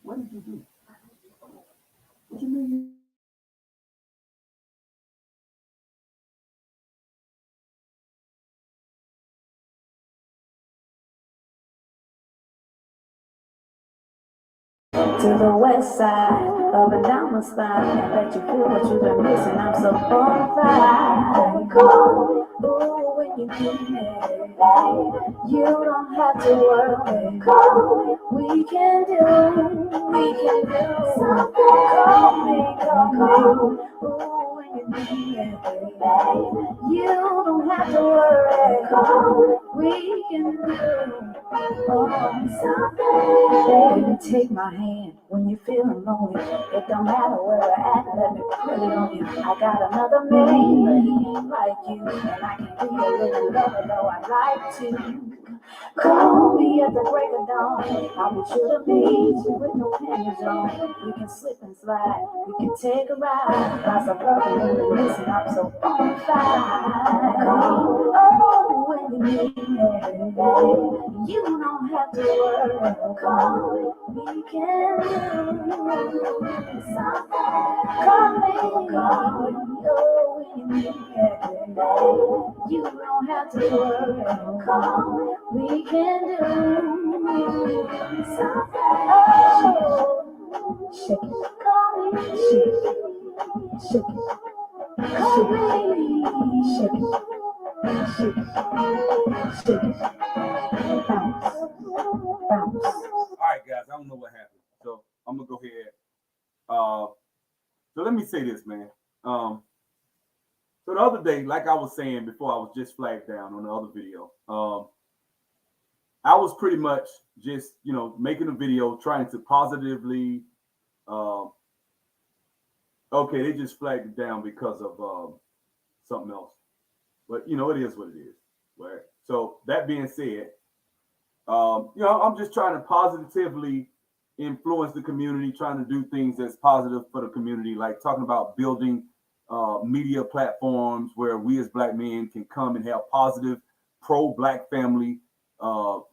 What did you do? What you mean? To the west side, up and down my spine. Let you feel what you've been missing. I'm so bonafide. Call me, ooh, when you need me. You don't have to worry. Call me, we can do something. Call me, ooh, when you need me. You don't have to worry. Call me, we can do. Baby, take my hand when you're feeling lonely. It don't matter where we're at, let me put it on you. I got another man, but he ain't like you. And I can be a little lover, though I like to. Call me at the break of dawn. I want you to meet you with no panties on. We can slip and slide, we can take a ride. Lots of love and reminiscing, I'm so on fire. Oh, when you need me, you don't have to worry. Call me, we can do something. Call me, oh, when you need me, you don't have to worry. Call me, we can do something. Oh, shake it, call me, shake it, call me, shake it, shake it, bounce, bounce. All right, guys. I don't know what happened, so I'm gonna go ahead. So let me say this, man. So the other day, like I was saying before, I was just flagged down on the other video. I was pretty much just, making a video trying to positively. Okay, they just flagged it down because of something else, but it is what it is, right? So that being said, I'm just trying to positively influence the community, trying to do things that's positive for the community, like talking about building media platforms where we as Black men can come and have positive pro-Black family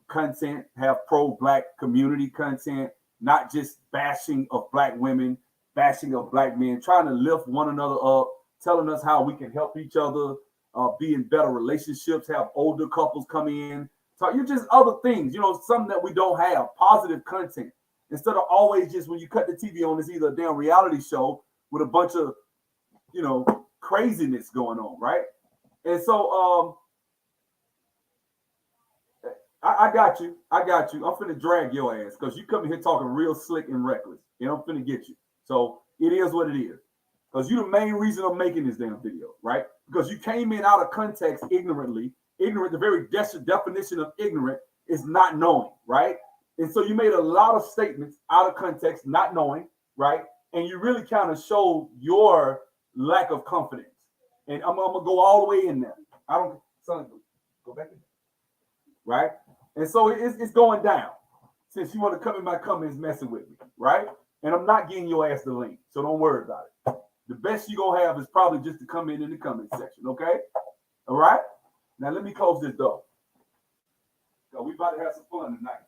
content, have pro-Black community content, not just bashing of Black women, bashing of Black men, trying to lift one another up, telling us how we can help each other, be in better relationships, have older couples come in. So you're just other things, something that we don't have, positive content. Instead of always just when you cut the TV on, it's either a damn reality show with a bunch of, craziness going on, right? And so I got you. I'm finna drag your ass because you come in here talking real slick and reckless, and I'm finna get you. So it is what it is. Because you're the main reason I'm making this damn video, right? Because you came in out of context ignorantly. Ignorant, the very definition of ignorant is not knowing, right? And so you made a lot of statements out of context, not knowing, right? And you really kind of showed your lack of confidence. And I'm gonna go all the way in there. I don't, son, go back in, right? And so it's going down. Since you want to come in my comments messing with me, right? And I'm not getting your ass the link, so don't worry about it. The best you're gonna have is probably just to come in the comment section, okay? All right. Now let me close this door. We about to have some fun tonight.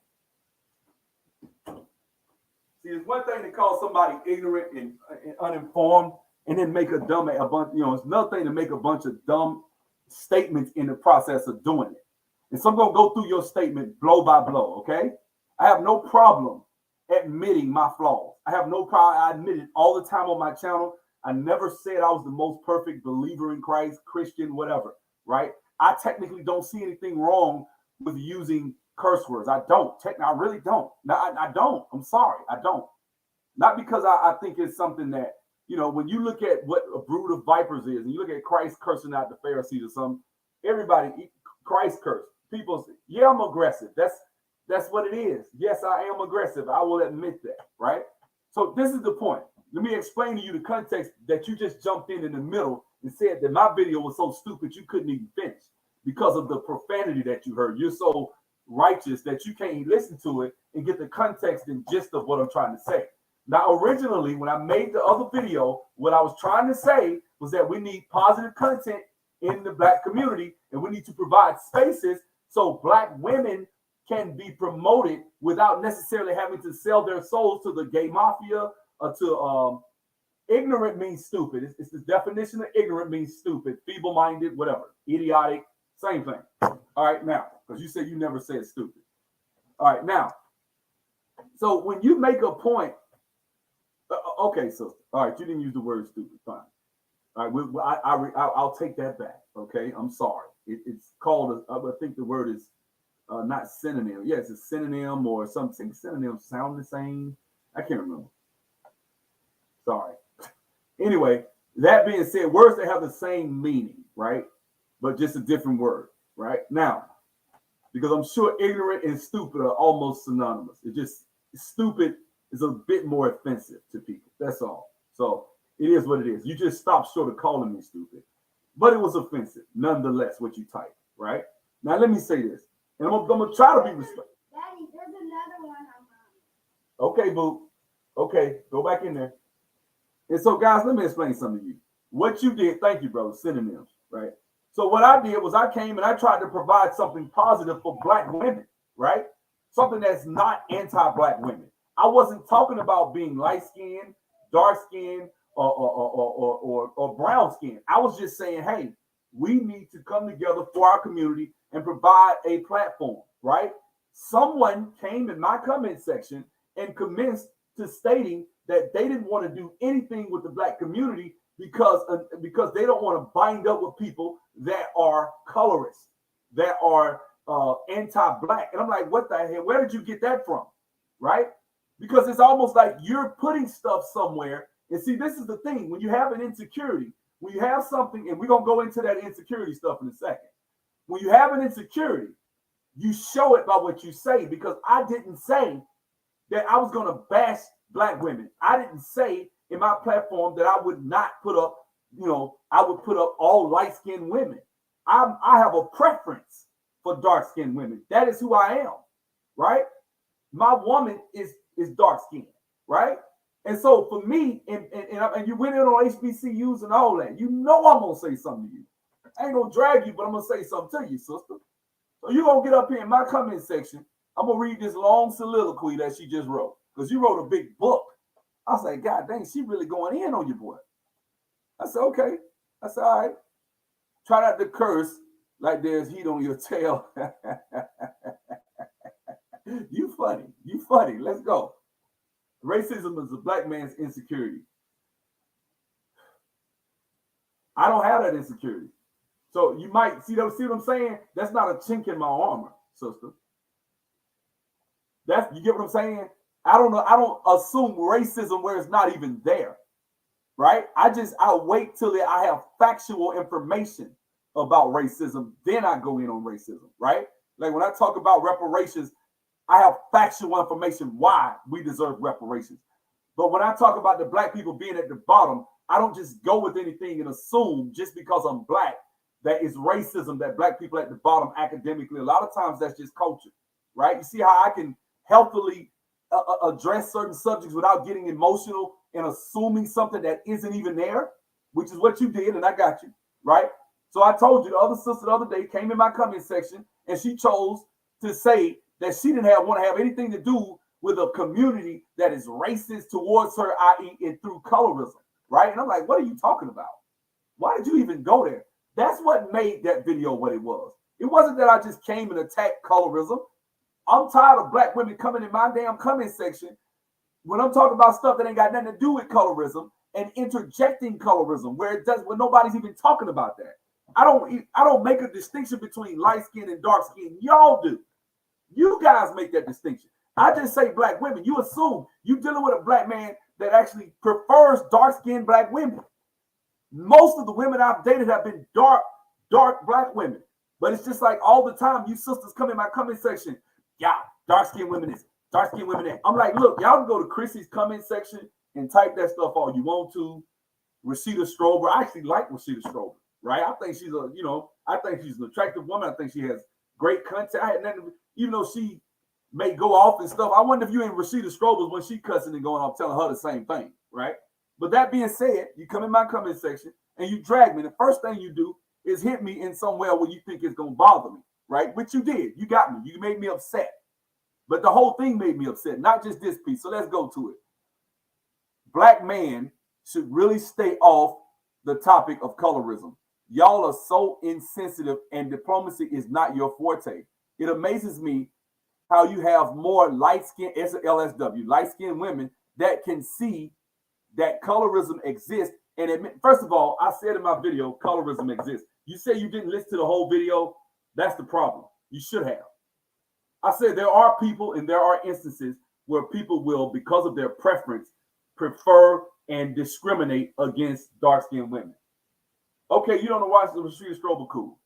See, it's one thing to call somebody ignorant and uninformed, and then make a bunch. It's another thing to make a bunch of dumb statements in the process of doing it. And so I'm gonna go through your statement blow by blow. Okay, I have no problem admitting my flaws. I have no problem. I admit it all the time on my channel. I never said I was the most perfect believer in Christ, Christian, whatever. Right? I technically don't see anything wrong with using curse words. I don't. I really don't. No, I don't. I'm sorry. I don't. Not because I think it's something that, when you look at what a brood of vipers is, and you look at Christ cursing out the Pharisees or something, everybody, Christ cursed. People say, yeah, I'm aggressive. That's what it is. Yes, I am aggressive. I will admit that, right? So this is the point. Let me explain to you the context that you just jumped in the middle and said that my video was so stupid you couldn't even finish because of the profanity that you heard. You're so righteous that you can't listen to it and get the context and gist of what I'm trying to say. Now, originally, when I made the other video, what I was trying to say was that we need positive content in the black community, and we need to provide spaces so black women can be promoted without necessarily having to sell their souls to the gay mafia or to ignorant means stupid. It's the definition of ignorant means stupid, feeble-minded, whatever, idiotic, same thing. All right, now, because you said you never said stupid. All right, now, so when you make a point, okay, sister, all right, you didn't use the word stupid, fine. All right, I'll take that back. Okay, I'm sorry. It's called. I think the word is not synonym. Yes, it's a synonym or something. Synonyms sound the same. I can't remember. Sorry. Anyway, that being said, words that have the same meaning, right? But just a different word, right? Now, because I'm sure ignorant and stupid are almost synonymous. It just stupid is a bit more offensive to people. That's all. So it is what it is. You just stopped short of calling me stupid, but it was offensive nonetheless. What you typed, right? Now let me say this, and I'm gonna try to be respectful. Daddy, there's another one. Okay, boo. Okay, go back in there. And so, guys, let me explain something to you. What you did, thank you, brother, synonyms, right? So what I did was I came and I tried to provide something positive for black women, right? Something that's not anti-black women. I wasn't talking about being light-skinned, dark-skinned, or brown-skinned. I was just saying, hey, we need to come together for our community and provide a platform, right? Someone came in my comment section and commenced to stating that they didn't want to do anything with the black community because they don't want to bind up with people that are colorists, that are anti-black. And I'm like, what the hell? Where did you get that from? Right? Because it's almost like you're putting stuff somewhere. And see, this is the thing. When you have an insecurity, when you have something, and we're going to go into that insecurity stuff in a second. When you have an insecurity, you show it by what you say, because I didn't say that I was going to bash black women. I didn't say in my platform that I would not put up, I would put up all light-skinned women. I have a preference for dark-skinned women. That is who I am, right? My woman is dark-skinned, right? And so for me, and you went in on HBCUs and all that, I'm going to say something to you. I ain't going to drag you, but I'm going to say something to you, sister. So you're going to get up here in my comment section. I'm going to read this long soliloquy that she just wrote, because you wrote a big book. I was like, God dang, she really going in on you, boy. I said, okay. I said, all right. Try not to curse like there's heat on your tail. You funny. Let's go. Racism is a black man's insecurity. I don't have that insecurity. So you might see what I'm saying? That's not a chink in my armor, sister. You get what I'm saying? I don't know. I don't assume racism where it's not even there, right? I wait till I have factual information about racism. Then I go in on racism, right? Like when I talk about reparations, I have factual information why we deserve reparations. But when I talk about the black people being at the bottom, I don't just go with anything and assume just because I'm black that it's racism that black people at the bottom academically. A lot of times that's just culture, right? You see how I can healthily address certain subjects without getting emotional and assuming something that isn't even there, which is what you did, and I got you, right? So I told you the other sister the other day came in my comment section and she chose to say that she didn't want to have anything to do with a community that is racist towards her, i.e. and through colorism, right? And I'm like, what are you talking about? Why did you even go there? That's what made that video what it was. It wasn't that I just came and attacked colorism. I'm tired of black women coming in my damn comment section when I'm talking about stuff that ain't got nothing to do with colorism and interjecting colorism where nobody's even talking about that. I don't make a distinction between light skin and dark skin. Y'all do. You guys make that distinction. I just say black women. You assume you're dealing with a black man that actually prefers dark-skinned black women. Most of the women I've dated have been dark black women. But it's just like all the time, you sisters come in my comment section. Yeah, dark-skinned women is, dark-skinned women is. I'm like, look, y'all can go to Chrissy's comment section and type that stuff all you want to. Rashida Strober. I actually like Rashida Strober, right? I think she's I think she's an attractive woman. I think she has great content. I had nothing, even though she may go off and stuff. I wonder if you ain't Rashida Strober's when she cussing and going off telling her the same thing, right? But that being said, you come in my comment section and you drag me. The first thing you do is hit me in somewhere where you think it's gonna bother me, right? Which you did. You got me. You made me upset. But the whole thing made me upset, not just this piece. So let's go to it. Black man should really stay off the topic of colorism. Y'all are so insensitive, and diplomacy is not your forte. It amazes me how you have more light-skinned LSW, light-skinned women that can see that colorism exists and admit. First of all, I said in my video, colorism exists. You say you didn't listen to the whole video. That's the problem. You should have. I said there are people and there are instances where people will, because of their preference, prefer and discriminate against dark-skinned women. Okay, you don't know why Rashida Strobel cool,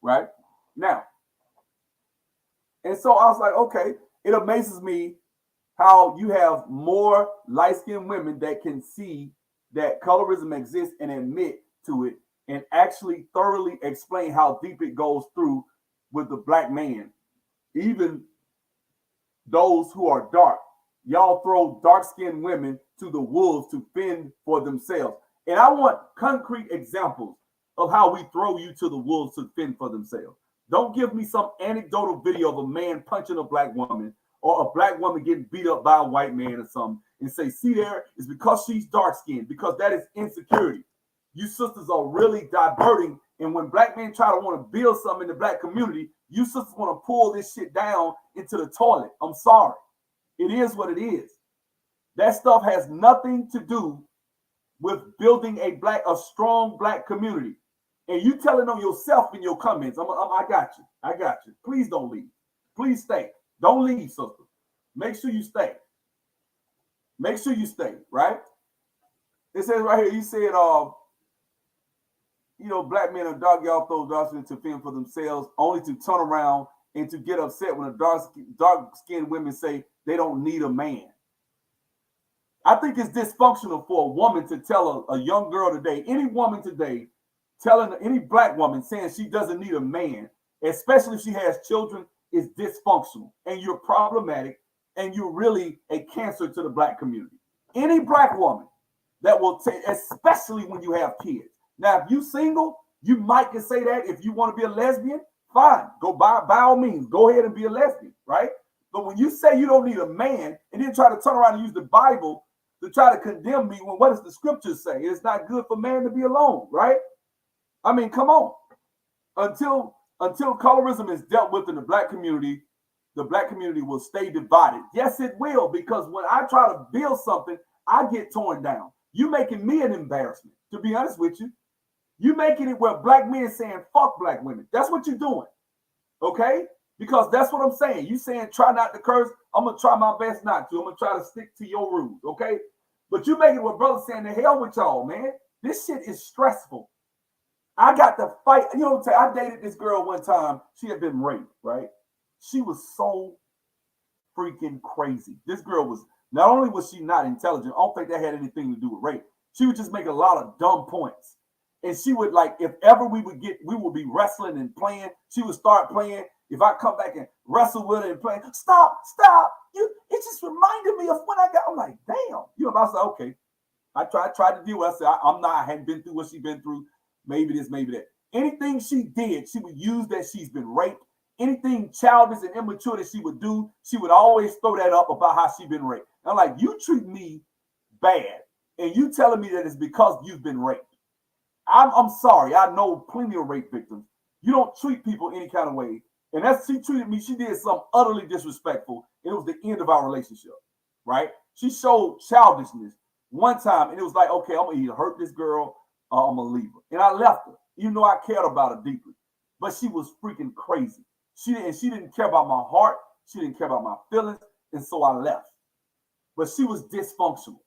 right? Now, and so I was like, okay, it amazes me how you have more light-skinned women that can see that colorism exists and admit to it and actually thoroughly explain how deep it goes through with the black man. Even those who are dark, y'all throw dark-skinned women to the wolves to fend for themselves. And I want concrete examples of how we throw you to the wolves to fend for themselves. Don't give me some anecdotal video of a man punching a black woman or a black woman getting beat up by a white man or something and say, see there, it's because she's dark-skinned, because that is insecurity. You sisters are really diverting. And when black men try to want to build something in the black community, you sisters want to pull this shit down into the toilet. I'm sorry. It is what it is. That stuff has nothing to do with building a strong black community. And you telling on yourself in your comments. I got you. I got you. Please don't leave. Please stay. Don't leave, sister. Make sure you stay. Make sure you stay, right? It says right here, you said, black men are dark, y'all throw dark-skinned to fend for themselves, only to turn around and to get upset when a dark-skinned women say they don't need a man. I think it's dysfunctional for a woman to tell a young girl today, any woman today, telling any black woman saying she doesn't need a man, especially if she has children, is dysfunctional. And you're problematic, and you're really a cancer to the black community. Any black woman that will take, especially when you have kids. Now, if you single, you might can say that. If you want to be a lesbian, fine. Go by all means. Go ahead and be a lesbian, right? But when you say you don't need a man and then try to turn around and use the Bible to try to condemn me, when what does the scriptures say? It's not good for man to be alone, right? I mean, come on. Until colorism is dealt with in the black community will stay divided. Yes, it will, because when I try to build something, I get torn down. You making me an embarrassment, to be honest with you. You making it where black men saying fuck black women. That's what you're doing. Okay? Because that's what I'm saying. You saying try not to curse. I'm gonna try my best not to. I'm gonna try to stick to your rules, okay? But you make it where brothers saying the hell with y'all, man. This shit is stressful. I got to fight. You know what I'm saying? I dated this girl one time. She had been raped, right? She was so freaking crazy. This girl was, not only was she not intelligent, I don't think that had anything to do with rape. She would just make a lot of dumb points. And she would, like, if ever we would be wrestling and playing, she would start playing. If I come back and wrestle with her and play, stop. It just reminded me of when I'm like, damn. I was like, okay. I tried to deal with it. I said, I hadn't been through what she's been through. Maybe this, maybe that. Anything she did, she would use that she's been raped. Anything childish and immature that she would do, she would always throw that up about how she's been raped. I'm like, you treat me bad, and you telling me that it's because you've been raped. I'm sorry. I know plenty of rape victims. You don't treat people any kind of way. And that's, she treated me, she did something utterly disrespectful. It was the end of our relationship, right? She showed childishness one time, and it was like, okay, I'm going to either hurt this girl or I'm going to leave her. And I left her, even though I cared about her deeply. But she was freaking crazy. She didn't care about my heart. She didn't care about my feelings. And so I left. But she was dysfunctional.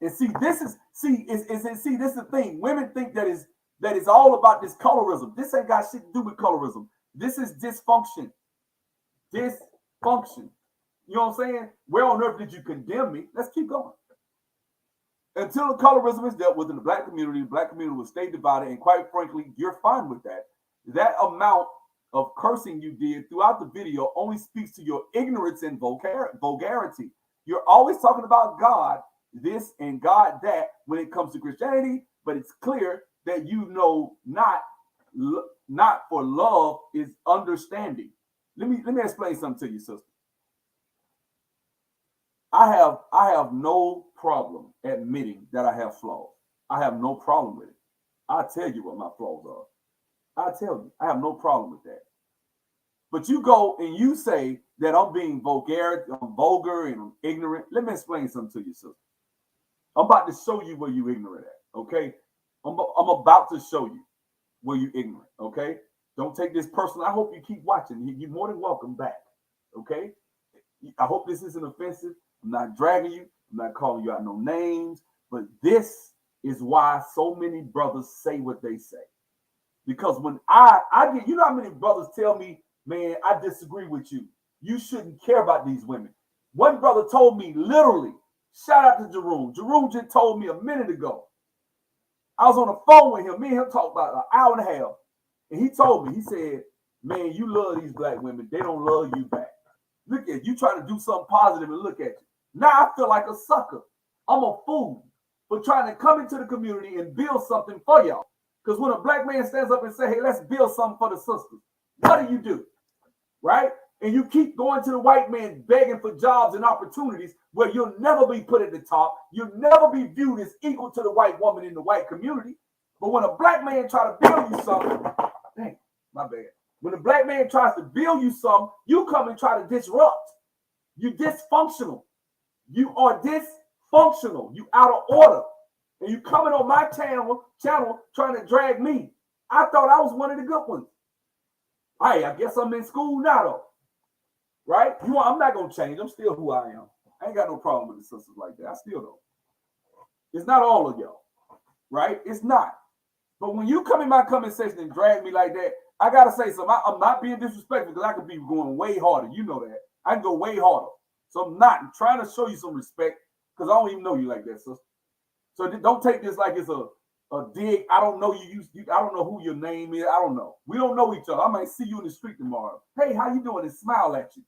And see, this is the thing. Women think that is all about this colorism. This ain't got shit to do with colorism. This is dysfunction. Dysfunction. You know what I'm saying? Where on earth did you condemn me? Let's keep going. Until the colorism is dealt with in the black community will stay divided. And quite frankly, you're fine with that. That amount of cursing you did throughout the video only speaks to your ignorance and vulgarity. You're always talking about God this and God that when it comes to Christianity, but it's clear that you know not not for love is understanding. Let me explain something to you, sister. I have no problem admitting that I have flaws. I have no problem with it. I tell you what my flaws are. I tell you, I have no problem with that. But you go and you say that I'm being vulgar and I'm ignorant. Let me explain something to you, sister. I'm about to show you where you ignorant at. Okay, I'm about to show you where you ignorant. Okay, don't take this personal. I hope you keep watching. You're more than welcome back. Okay, I hope this isn't offensive. I'm not dragging you. I'm not calling you out no names. But this is why so many brothers say what they say. Because when I get, you know how many brothers tell me, man, I disagree with you. You shouldn't care about these women. One brother told me literally, shout out to Jerome. Jerome just told me a minute ago. I was on the phone with him. Me and him talked about an hour and a half. And he told me, he said, man, you love these black women. They don't love you back. Look at you trying to do something positive and look at you. Now I feel like a sucker. I'm a fool for trying to come into the community and build something for y'all. Because when a black man stands up and say, hey, let's build something for the sisters, what do? Right? And you keep going to the white man begging for jobs and opportunities where you'll never be put at the top. You'll never be viewed as equal to the white woman in the white community. But when a black man try to build you something, dang, my bad. When a black man tries to build you something, you come and try to disrupt. You dysfunctional. You are dysfunctional. You out of order. And you coming on my channel trying to drag me. I thought I was one of the good ones. Hey, I guess I'm in school now, though. Right? I'm not going to change. I'm still who I am. I ain't got no problem with the sisters like that. I still don't. It's not all of y'all. Right? It's not. But when you come in my comment section and drag me like that, I got to say something. I'm not being disrespectful because I could be going way harder. You know that. I can go way harder. So I'm not. I'm trying to show you some respect because I don't even know you like that, sister. So don't take this like it's a dig. I don't know you. I don't know who your name is. I don't know. We don't know each other. I might see you in the street tomorrow. Hey, how you doing? And smile at you.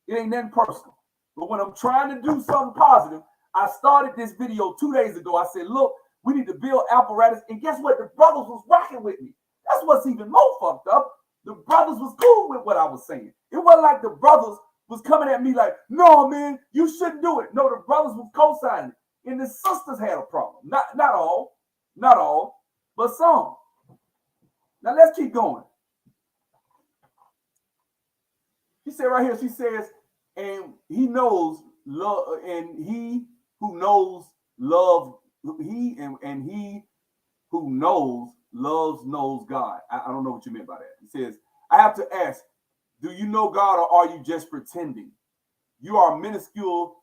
It ain't nothing personal. But when I'm trying to do something positive, I started this video 2 days ago. I said, look, we need to build apparatus. And guess what? The brothers was rocking with me. That's what's even more fucked up. The brothers was cool with what I was saying. It wasn't like the brothers was coming at me like, no, man, you shouldn't do it. No, the brothers was co-signing it. And the sisters had a problem. Not all, but some. Now let's keep going. She said right here, she says, and he knows love, and he who knows love, he who knows loves knows God. I don't know what you meant by that. He says, I have to ask, do you know God or are you just pretending? You are minuscule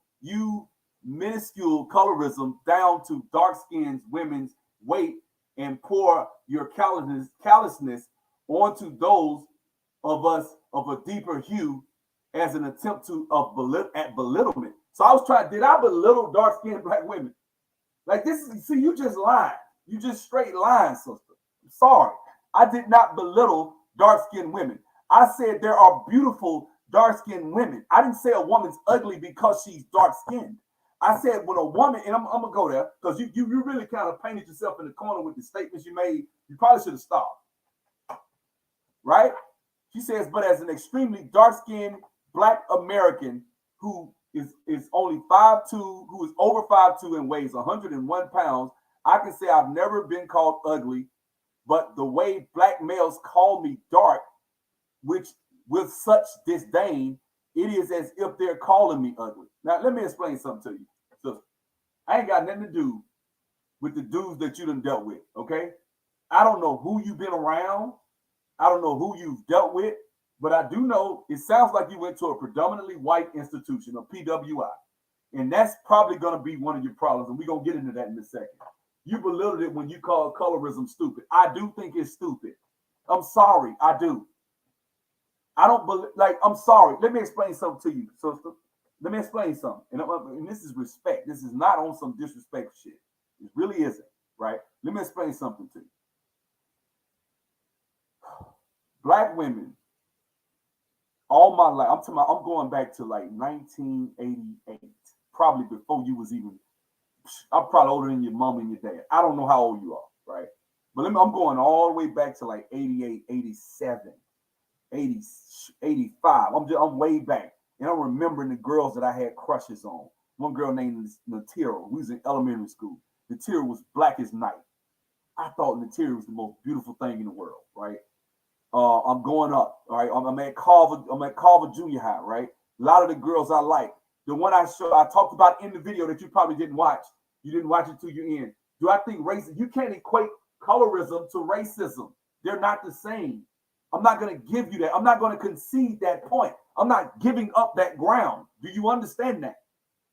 colorism down to dark-skinned women's weight and pour your callousness onto those of us of a deeper hue as an attempt to at belittlement. So I was trying, did I belittle dark-skinned black women? Like this is, see, you just lied. You just straight lying, sister. I'm sorry. I did not belittle dark-skinned women. I said there are beautiful dark-skinned women. I didn't say a woman's ugly because she's dark-skinned. I said when a woman, and I'm gonna go there because you really kind of painted yourself in the corner with the statements you made. You probably should have stopped. Right? She says, but as an extremely dark-skinned black American who is only 5'2", who is over 5'2" and weighs 101 pounds, I can say I've never been called ugly, but the way black males call me dark, which with such disdain, it is as if they're calling me ugly. Now, let me explain something to you. So, I ain't got nothing to do with the dudes that you done dealt with, okay? I don't know who you've been around. I don't know who you've dealt with, but I do know it sounds like you went to a predominantly white institution, a PWI, and that's probably going to be one of your problems, and we're going to get into that in a second. You belittled it when you called colorism stupid. I do think it's stupid. I'm sorry, I do. I don't believe, I'm sorry. Let me explain something to you, sister. Let me explain something. And this is respect. This is not on some disrespect shit. It really isn't, right? Let me explain something to you. Black women, all my life, I'm going back to like 1988, probably before you was even, I'm probably older than your mom and your dad. I don't know how old you are, right? But I'm going all the way back to like 88, 87, 80, 85. I'm way back. And I'm remembering the girls that I had crushes on. One girl named Natira. We was in elementary school. Natira was black as night. I thought Natira was the most beautiful thing in the world, right? I'm going up, all right? I'm at Carver Junior High, right? A lot of the girls I like. The one I talked about in the video that you probably didn't watch. You didn't watch it till you end. Do I think racism? You can't equate colorism to racism. They're not the same. I'm not going to give you that. I'm not going to concede that point. I'm not giving up that ground. Do you understand that?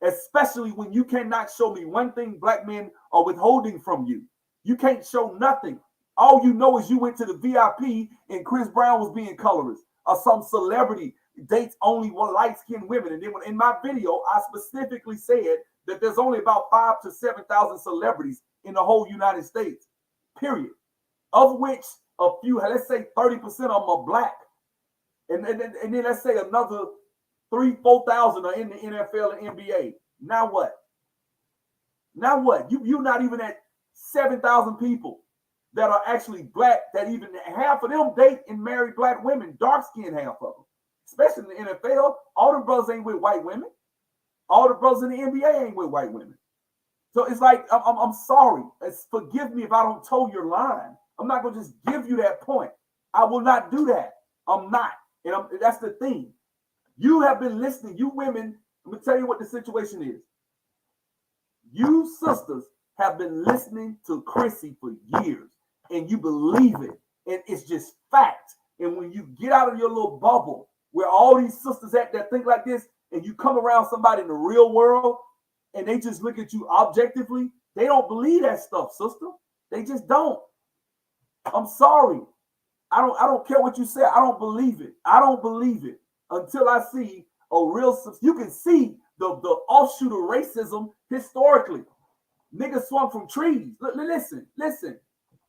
Especially when you cannot show me one thing black men are withholding from you. You can't show nothing. All you know is you went to the VIP and Chris Brown was being colorist, or some celebrity dates only light-skinned women. And then in my video, I specifically said that there's only about 5,000 to 7,000 celebrities in the whole United States, period. Of which a few, let's say 30% of them are black. And then let's say another 3,000 to 4,000 are in the NFL and NBA. Now what? Now what? You're not even at 7,000 people that are actually black, that even half of them date and marry black women, dark-skinned half of them. Especially in the NFL, all the brothers ain't with white women. All the brothers in the NBA ain't with white women. So it's like, I'm sorry. Forgive me if I don't toe your line. I'm not going to just give you that point. I will not do that. I'm not. And that's the thing. You have been listening. You women, let me tell you what the situation is. You sisters have been listening to Chrissy for years, and you believe it, and it's just fact. And when you get out of your little bubble where all these sisters at that think like this, and you come around somebody in the real world, and they just look at you objectively, they don't believe that stuff, sister. They just don't. I'm sorry. I don't care what you say. I don't believe it. I don't believe it until I see a real. You can see the offshoot of racism historically. Niggas swung from trees. Listen.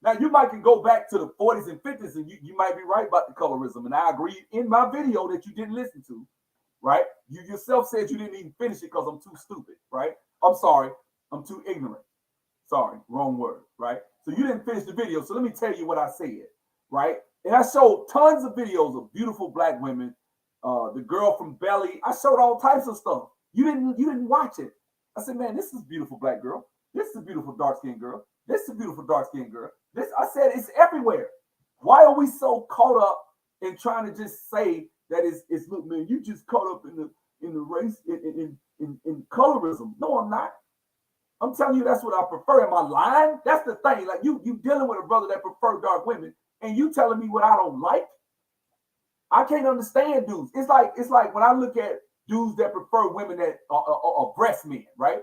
Now you might can go back to the 40s and 50s, and you might be right about the colorism. And I agree in my video that you didn't listen to, right? You yourself said you didn't even finish it because I'm too stupid, right? I'm sorry. I'm too ignorant. Sorry, wrong word, right? So you didn't finish the video. So let me tell you what I said, right? And I showed tons of videos of beautiful black women, the girl from Belly. I showed all types of stuff. You didn't watch it. I said, man, this is a beautiful black girl. This is a beautiful dark-skinned girl. This is a beautiful dark-skinned girl. I said it's everywhere. Why are we so caught up in trying to just say that it's look, man, you just caught up in the race in colorism? No, I'm not. I'm telling you that's what I prefer. Am I lying? That's the thing. Like you dealing with a brother that prefer dark women, and you telling me what I don't like. I can't understand dudes. It's like when I look at dudes that prefer women that are breast men, right?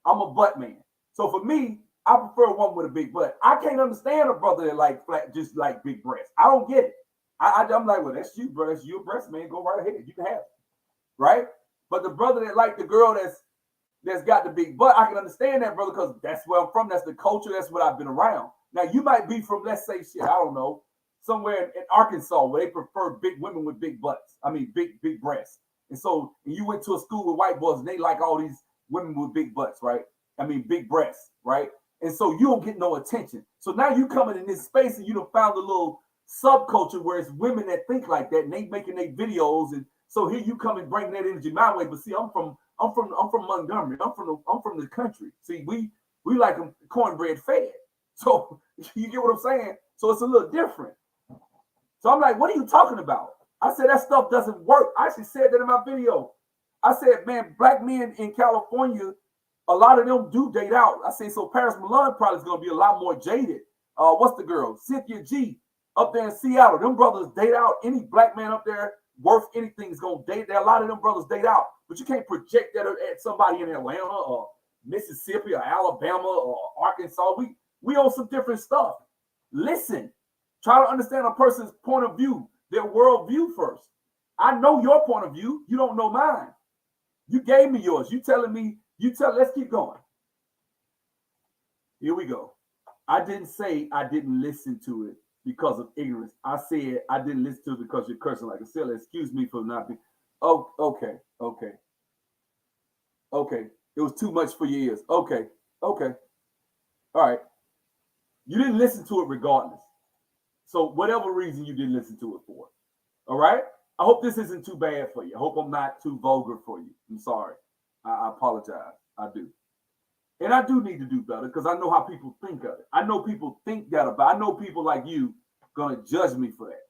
I'm a butt man. So for me, I prefer one with a big butt. I can't understand a brother that like flat, just like big breasts. I don't get it. I'm like, well, that's you, bro. That's your breast man. Go right ahead. You can have it, right? But the brother that like the girl that's got the big butt, I can understand that, brother, because that's where I'm from. That's the culture. That's what I've been around. Now you might be from, let's say, shit, I don't know, somewhere in Arkansas where they prefer big women with big butts. I mean, big breasts. And so you went to a school with white boys, and they like all these women with big butts, right? I mean, big breasts, right? And so you don't get no attention. So now you coming in this space and you done found a little subculture where it's women that think like that, and they making their videos. And so here you come and bring that energy my way. But see, I'm from Montgomery. I'm from the country. See, we like them cornbread fed. So you get what I'm saying? So it's a little different. So I'm like, what are you talking about? I said that stuff doesn't work. I actually said that in my video. I said, man, black men in California, a lot of them do date out. I say, so Paris Milan probably is going to be a lot more jaded. What's the girl? Cynthia G up there in Seattle. Them brothers date out. Any black man up there worth anything is going to date. A lot of them brothers date out. But you can't project that at somebody in Atlanta or Mississippi or Alabama or Arkansas. We on some different stuff. Listen. Try to understand a person's point of view, their worldview first. I know your point of view. You don't know mine. You gave me yours. Let's keep going. Here we go. I didn't say I didn't listen to it because of ignorance. I said I didn't listen to it because you're cursing like a sailor. Excuse me for not being. Oh, okay. It was too much for your ears. Okay. All right. You didn't listen to it regardless. So whatever reason you didn't listen to it for. All right? I hope this isn't too bad for you. I hope I'm not too vulgar for you. I'm sorry. I apologize. I do. And I do need to do better because I know how people think of it. I know people think that about. I know people like you gonna judge me for that.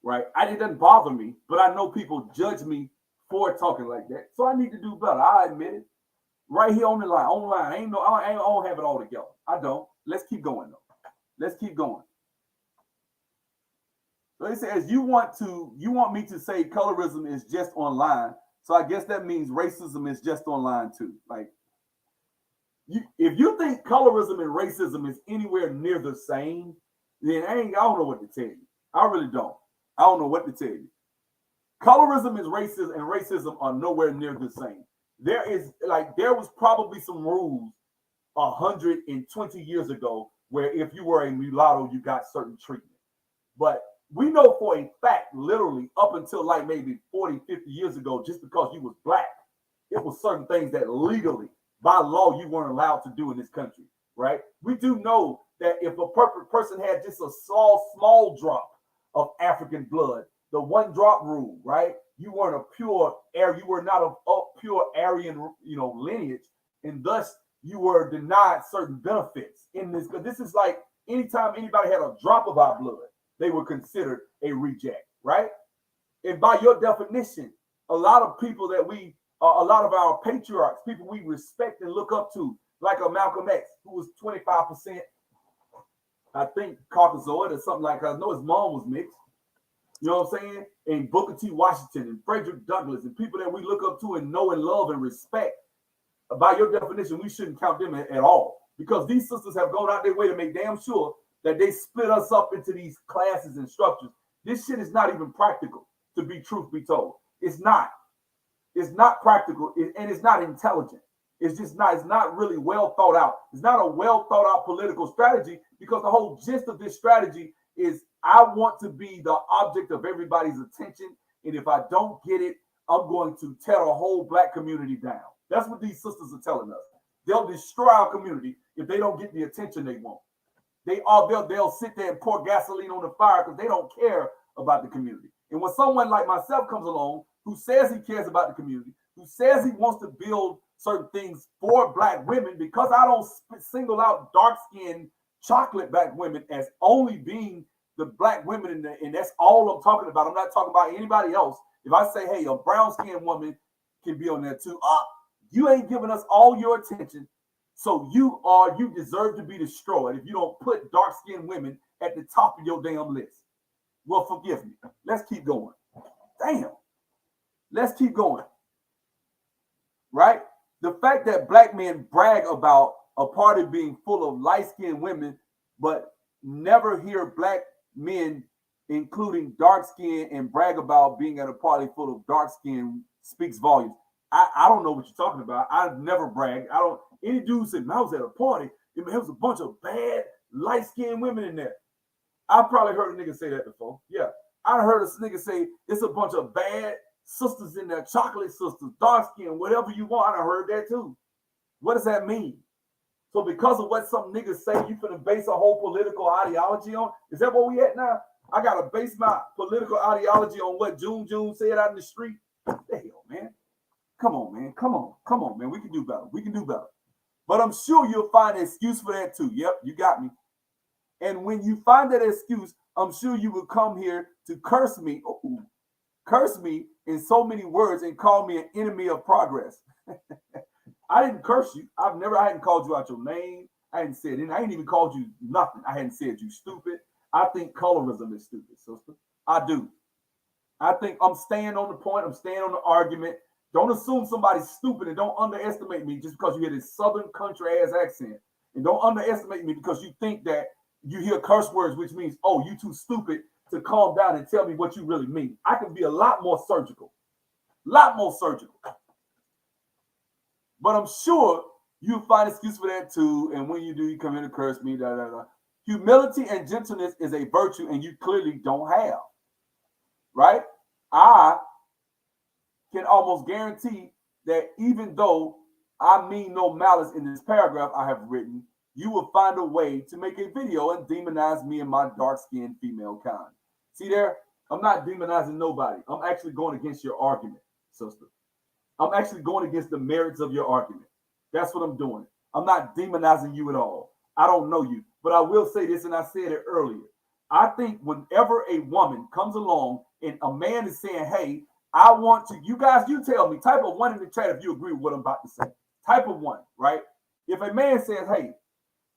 Right? It doesn't bother me, but I know people judge me for talking like that. So I need to do better. I admit it. Right here on the line. Online. I don't have it all together. I don't. Let's keep going though. Let's keep going. So it says you want me to say colorism is just online. So I guess that means racism is just online too. Like if you think colorism and racism is anywhere near the same, then I don't know what to tell you. I really don't. I don't know what to tell you. Colorism is racist and racism are nowhere near the same. There was probably some rules 120 years ago where if you were a mulatto, you got certain treatment. But we know for a fact, literally up until like maybe 40, 50 years ago, just because you was black, it was certain things that legally, by law, you weren't allowed to do in this country, right? We do know that if a person had just a small drop of African blood, the one drop rule, right? You weren't a pure air, you were not a pure Aryan, lineage, and thus you were denied certain benefits in this. But this is like anytime anybody had a drop of our blood, they were considered a reject, right? And by your definition, a lot of people a lot of our patriarchs, people we respect and look up to, like a Malcolm X, who was 25%, I think, Caucasoid or something like that. I know his mom was mixed. You know what I'm saying? And Booker T. Washington and Frederick Douglass and people that we look up to and know and love and respect. By your definition, we shouldn't count them at all because these sisters have gone out their way to make damn sure that they split us up into these classes and structures. This shit is not even practical, to be truth be told. It's not. It's not practical and it's not intelligent. It's just not. It's not really well thought out. It's not a well thought out political strategy because the whole gist of this strategy is I want to be the object of everybody's attention. And if I don't get it, I'm going to tear the whole black community down. That's what these sisters are telling us. They'll destroy our community if they don't get the attention they want. They'll sit there and pour gasoline on the fire because they don't care about the community. And when someone like myself comes along who says he cares about the community, who says he wants to build certain things for black women, because I don't single out dark-skinned chocolate black women as only being the black women and that's all I'm talking about. I'm not talking about anybody else. If I say, hey, a brown-skinned woman can be on there too, you ain't giving us all your attention. So you deserve to be destroyed if you don't put dark-skinned women at the top of your damn list. Well, forgive me. Let's keep going. Damn. Let's keep going. Right? The fact that black men brag about a party being full of light-skinned women, but never hear black men, including dark-skinned, and brag about being at a party full of dark-skinned speaks volumes. I don't know what you're talking about. I've never bragged. Any dude said, I was at a party, there was a bunch of bad, light-skinned women in there. I probably heard a nigga say that before. Yeah. I heard a nigga say, it's a bunch of bad sisters in there, chocolate sisters, dark-skinned, whatever you want. I heard that too. What does that mean? So because of what some niggas say, you finna base a whole political ideology on? Is that where we at now? I gotta base my political ideology on what June said out in the street? What the hell, man? Come on, man. Come on, man. We can do better. But I'm sure you'll find an excuse for that too. Yep, you got me. And when you find that excuse, I'm sure you will come here to curse me in so many words and call me an enemy of progress. I didn't curse you. I hadn't called you out your name. I hadn't said anything. I ain't even called you nothing. I hadn't said you stupid. I think colorism is stupid, sister. I do. I think I'm staying on the point. I'm staying on the argument. Don't assume somebody's stupid and don't underestimate me just because you hear this southern country ass accent. And don't underestimate me because you think that you hear curse words, which means, oh, you too stupid to calm down and tell me what you really mean. I can be a lot more surgical. But I'm sure you'll find excuse for that too. And when you do, you come in and curse me, da, da, da. Humility and gentleness is a virtue and you clearly don't have. Right? I can almost guarantee that even though I mean no malice in this paragraph I have written, you will find a way to make a video and demonize me and my dark-skinned female kind. See there? I'm not demonizing nobody. I'm actually going against your argument, sister. I'm actually going against the merits of your argument. That's what I'm doing. I'm not demonizing you at all. I don't know you. But I will say this, and I said it earlier. I think whenever a woman comes along and a man is saying, hey, I want to, you guys, you tell me, type of one in the chat if you agree with what I'm about to say. Type of one, right? If a man says, hey,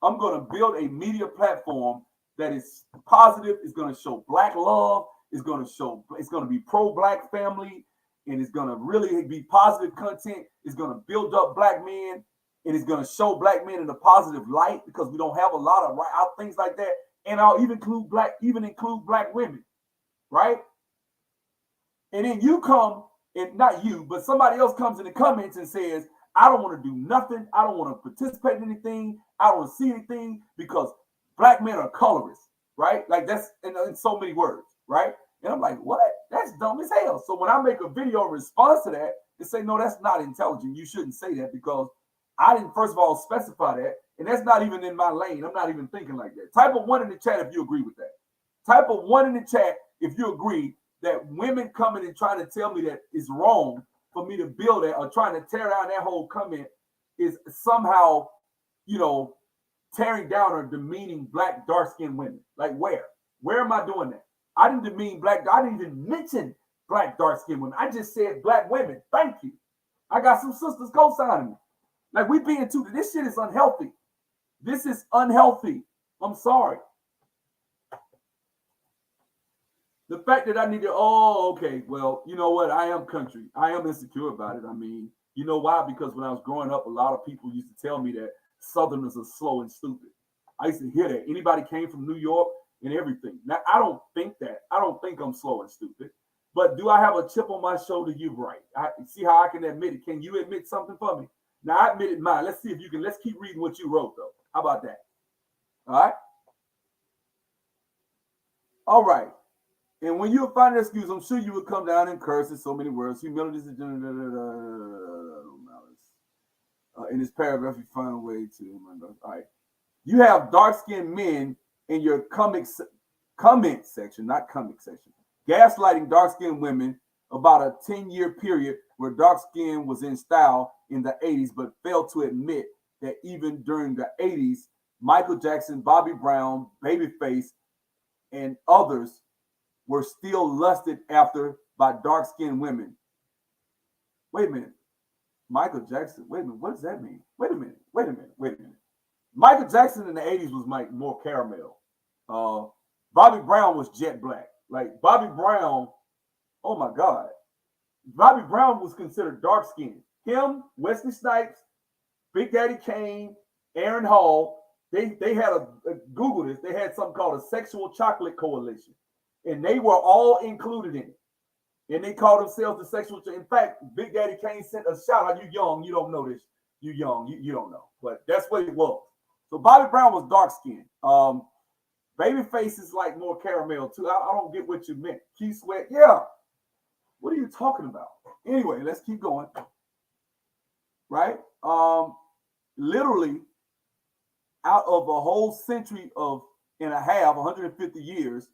I'm going to build a media platform that is positive, it's going to show black love, it's going to be pro-black family, and it's going to really be positive content, it's going to build up black men, and it's going to show black men in a positive light because we don't have a lot of things like that. And I'll even include black women, right? And then you come, and not you, but somebody else comes in the comments and says, I don't want to do nothing. I don't want to participate in anything. I don't want to see anything because black men are colorists, right? Like that's in so many words, right? And I'm like, what? That's dumb as hell. So when I make a video in response to that, they say, no, that's not intelligent. You shouldn't say that because I didn't, first of all, specify that. And that's not even in my lane. I'm not even thinking like that. Type of one in the chat if you agree with that. Type of one in the chat if you agree that women coming and trying to tell me that it's wrong for me to build that or trying to tear down that whole comment is somehow, tearing down or demeaning black dark-skinned women. Like where? Where am I doing that? I didn't demean black. I didn't even mention black dark-skinned women. I just said black women. Thank you. I got some sisters co-signing me. Like we being too. This shit is unhealthy. This is unhealthy. I'm sorry. The fact that I need to, okay, well, you know what? I am country. I am insecure about it. I mean, you know why? Because when I was growing up, a lot of people used to tell me that Southerners are slow and stupid. I used to hear that. Anybody came from New York and everything. Now, I don't think that. I don't think I'm slow and stupid. But do I have a chip on my shoulder? You're right. I see how I can admit it. Can you admit something for me? Now, I admitted mine. Let's see if you can. Let's keep reading what you wrote, though. How about that? All right? All right. And when you find an excuse, I'm sure you would come down and curse in so many words. Humility is in this paragraph, you find a way to. All right. You have dark-skinned men in your comment section, not comic section, gaslighting dark-skinned women about a 10-year period where dark skin was in style in the 80s, but failed to admit that even during the 80s, Michael Jackson, Bobby Brown, Babyface, and others were still lusted after by dark-skinned women. Wait a minute. Michael Jackson. Wait a minute. What does that mean? Wait a minute. Michael Jackson in the 80s was like more caramel. Bobby Brown was jet black. Like Bobby Brown, oh my God. Bobby Brown was considered dark-skinned. Him, Wesley Snipes, Big Daddy Kane, Aaron Hall, they had Google this, they had something called a sexual chocolate coalition. And they were all included in it. And they called themselves the sexual. In fact, Big Daddy Kane sent a shout out. You young, you don't know this. You young, you don't know. But that's what it was. So Bobby Brown was dark skinned. Babyface is like more caramel too. I don't get what you meant. Keith Sweat, yeah. What are you talking about? Anyway, let's keep going. Right? Literally, out of a whole century and a half, 150 years,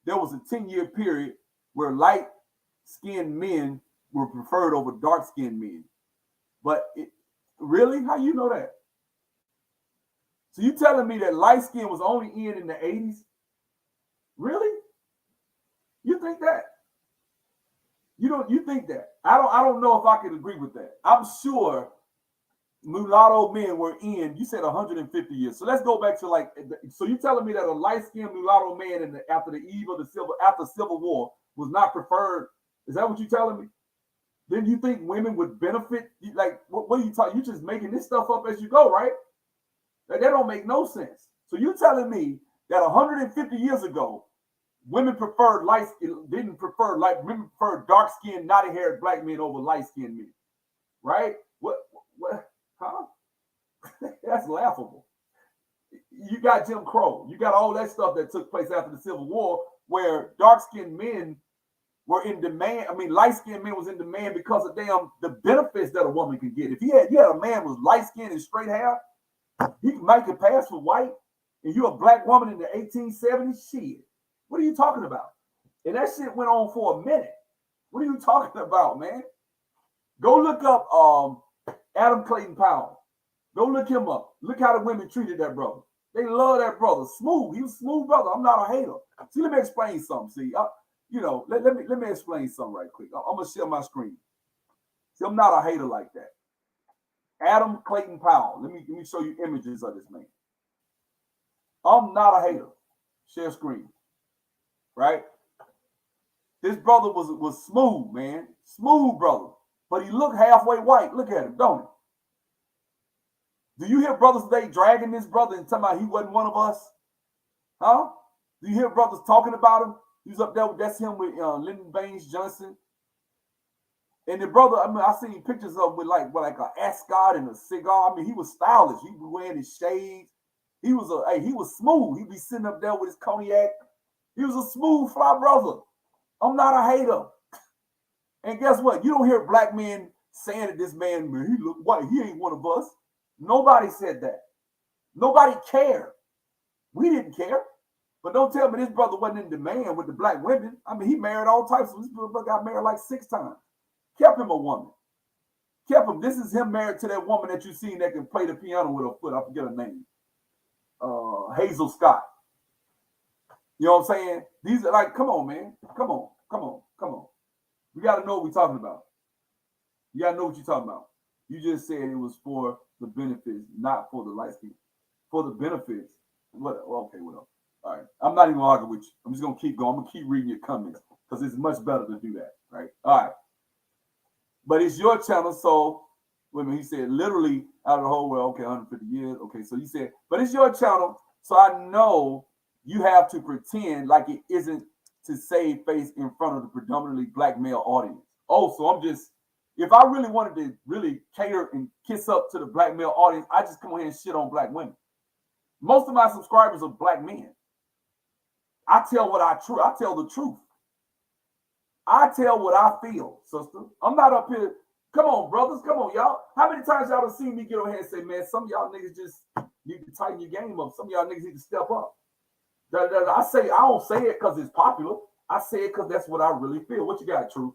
there was a 10-year period where light-skinned men were preferred over dark-skinned men. But really? How you know that? So you telling me that light skin was only in the 80s? Really? You think that? You think that? I don't know if I could agree with that. I'm sure mulatto men were in, you said 150 years. So let's go back to so you telling me that a light-skinned mulatto man after the eve of after Civil War was not preferred? Is that what you're telling me? Then you think women would benefit? Like, what are you talking? You just making this stuff up as you go, right? That don't make no sense. So you're telling me that 150 years ago, women preferred women preferred dark-skinned, knotty-haired black men over light-skinned men, right? What? Huh? That's laughable. You got Jim Crow. You got all that stuff that took place after the Civil War where dark-skinned men were in demand. I mean, light-skinned men was in demand because of the benefits that a woman could get. If you had a man with light skin and straight hair, He might could pass for white, and you're a black woman in the 1870s. Shit, what are you talking about? And that shit went on for a minute. What are you talking about, man? Go look up Adam Clayton Powell. Go look him up. Look how the women treated that brother. They love that brother. Smooth. He was a smooth brother. I'm not a hater. See, let me explain something. See, let me explain something right quick. I'm gonna share my screen. See, I'm not a hater like that. Adam Clayton Powell. Let me show you images of this man. I'm not a hater. Share screen. Right? This brother was smooth, man. Smooth brother. But he looked halfway white. Look at him, don't he? Do you hear brothers today dragging this brother and talking about he wasn't one of us? Huh? Do you hear brothers talking about him? He's up there. That's him with Lyndon Baines Johnson. And the brother, I mean, I seen pictures of him with like an ascot and a cigar. I mean, he was stylish. He was wearing his shades. He was smooth. He'd be sitting up there with his cognac. He was a smooth, fly brother. I'm not a hater. And guess what? You don't hear black men saying that this man, he look white. He ain't one of us. Nobody said that. Nobody cared. We didn't care. But don't tell me this brother wasn't in demand with the black women. I mean, he married all types of. This brother got married like 6 times. Kept him a woman. Kept him. This is him married to that woman that you seen that can play the piano with her foot. I forget her name. Hazel Scott. You know what I'm saying? These are like, come on, man. Come on. We got to know what we're talking about. You got to know what you're talking about. You just said it was for the benefits, not for the light skin. For the benefits. What? Okay, well. All right. I'm not even arguing with you. I'm just going to keep going. I'm going to keep reading your comments because it's much better to do that, right? All right. But it's your channel, so he said literally out of the whole world, okay, 150 years. Okay, so you said, but it's your channel, so I know you have to pretend like it isn't to save face in front of the predominantly black male audience. Oh, so I'm just, if I really wanted to really cater and kiss up to the black male audience, I just come on here and shit on black women. Most of my subscribers are black men. I tell the truth. I tell what I feel, sister. I'm not up here. Come on, brothers. Come on, y'all. How many times y'all have seen me get on here and say, man, some of y'all niggas just need to tighten your game up. Some of y'all niggas need to step up. I don't say it because it's popular. I say it because that's what I really feel. What you got, Truth?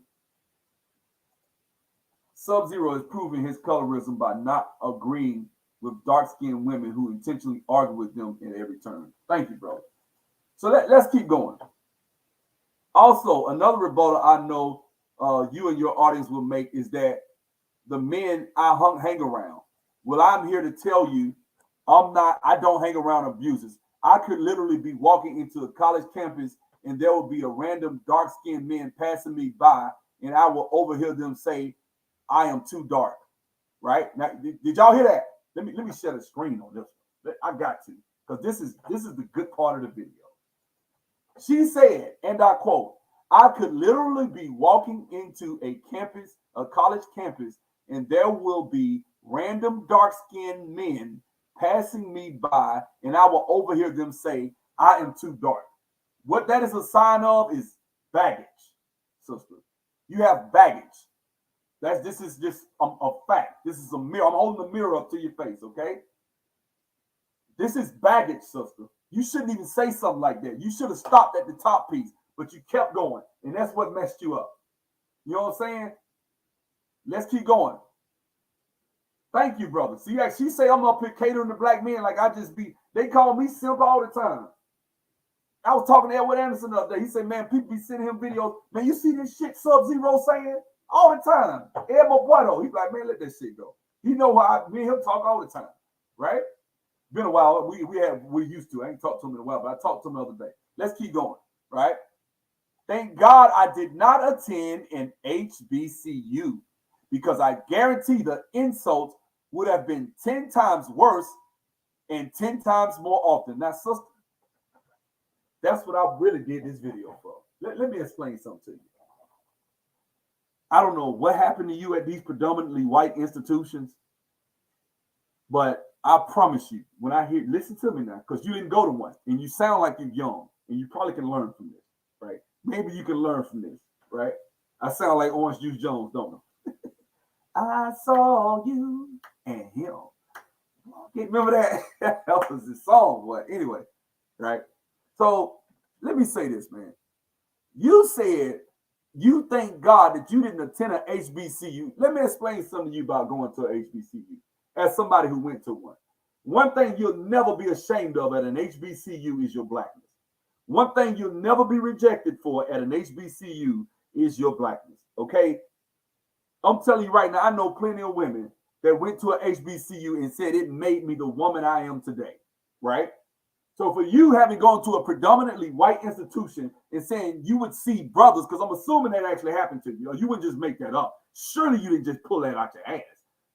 Sub-Zero is proving his colorism by not agreeing with dark-skinned women who intentionally argue with them at every turn. Thank you, bro. So let's keep going. Also, another rebuttal I know you and your audience will make is that the men I hang around. Well, I'm here to tell you, I don't hang around abusers. I could literally be walking into a college campus and there will be a random dark-skinned man passing me by and I will overhear them say, I am too dark. Right? Now, did y'all hear that? Let me share the screen on this one. I got to, because this is the good part of the video. She said, and I quote, I could literally be walking into a college campus, and there will be random dark-skinned men passing me by, and I will overhear them say, I am too dark. What that is a sign of is baggage, sister. You have baggage. This is just a fact. This is a mirror. I'm holding the mirror up to your face, okay? This is baggage, sister. You shouldn't even say something like that. You should have stopped at the top piece, but you kept going, and that's what messed you up. You know what I'm saying? Let's keep going. Thank you, brother. See, she say I'm up here catering to black men like they call me simp all the time. I was talking to Edward Anderson the other day. He said, man, people be sending him videos. Man, you see this shit Sub-Zero saying? All the time. Ed Mabueno, he's like, man, let that shit go. He know how me and him talk all the time, right? Been a while. We used to. I ain't talked to him in a while, but I talked to him the other day. Let's keep going, right? Thank God I did not attend an HBCU because I guarantee the insults would have been 10 times worse and 10 times more often. Now, sister, that's what I really did this video for. Let me explain something to you. I don't know what happened to you at these predominantly white institutions, but I promise you, when I hear, listen to me now, because you didn't go to one, and you sound like you're young, and you probably can learn from this, right? Maybe you can learn from this, right? I sound like Orange Juice Jones, don't I? I saw you and him. Can't remember that. That was the song, but anyway, right? So let me say this, man. You said you thank God that you didn't attend an HBCU. Let me explain something to you about going to an HBCU as somebody who went to one. One thing you'll never be ashamed of at an HBCU is your blackness. One thing you'll never be rejected for at an HBCU is your blackness. Okay? I'm telling you right now, I know plenty of women that went to an HBCU and said it made me the woman I am today. Right? So for you having gone to a predominantly white institution and saying you would see brothers, because I'm assuming that actually happened to you, or you wouldn't just make that up. Surely you didn't just pull that out your ass.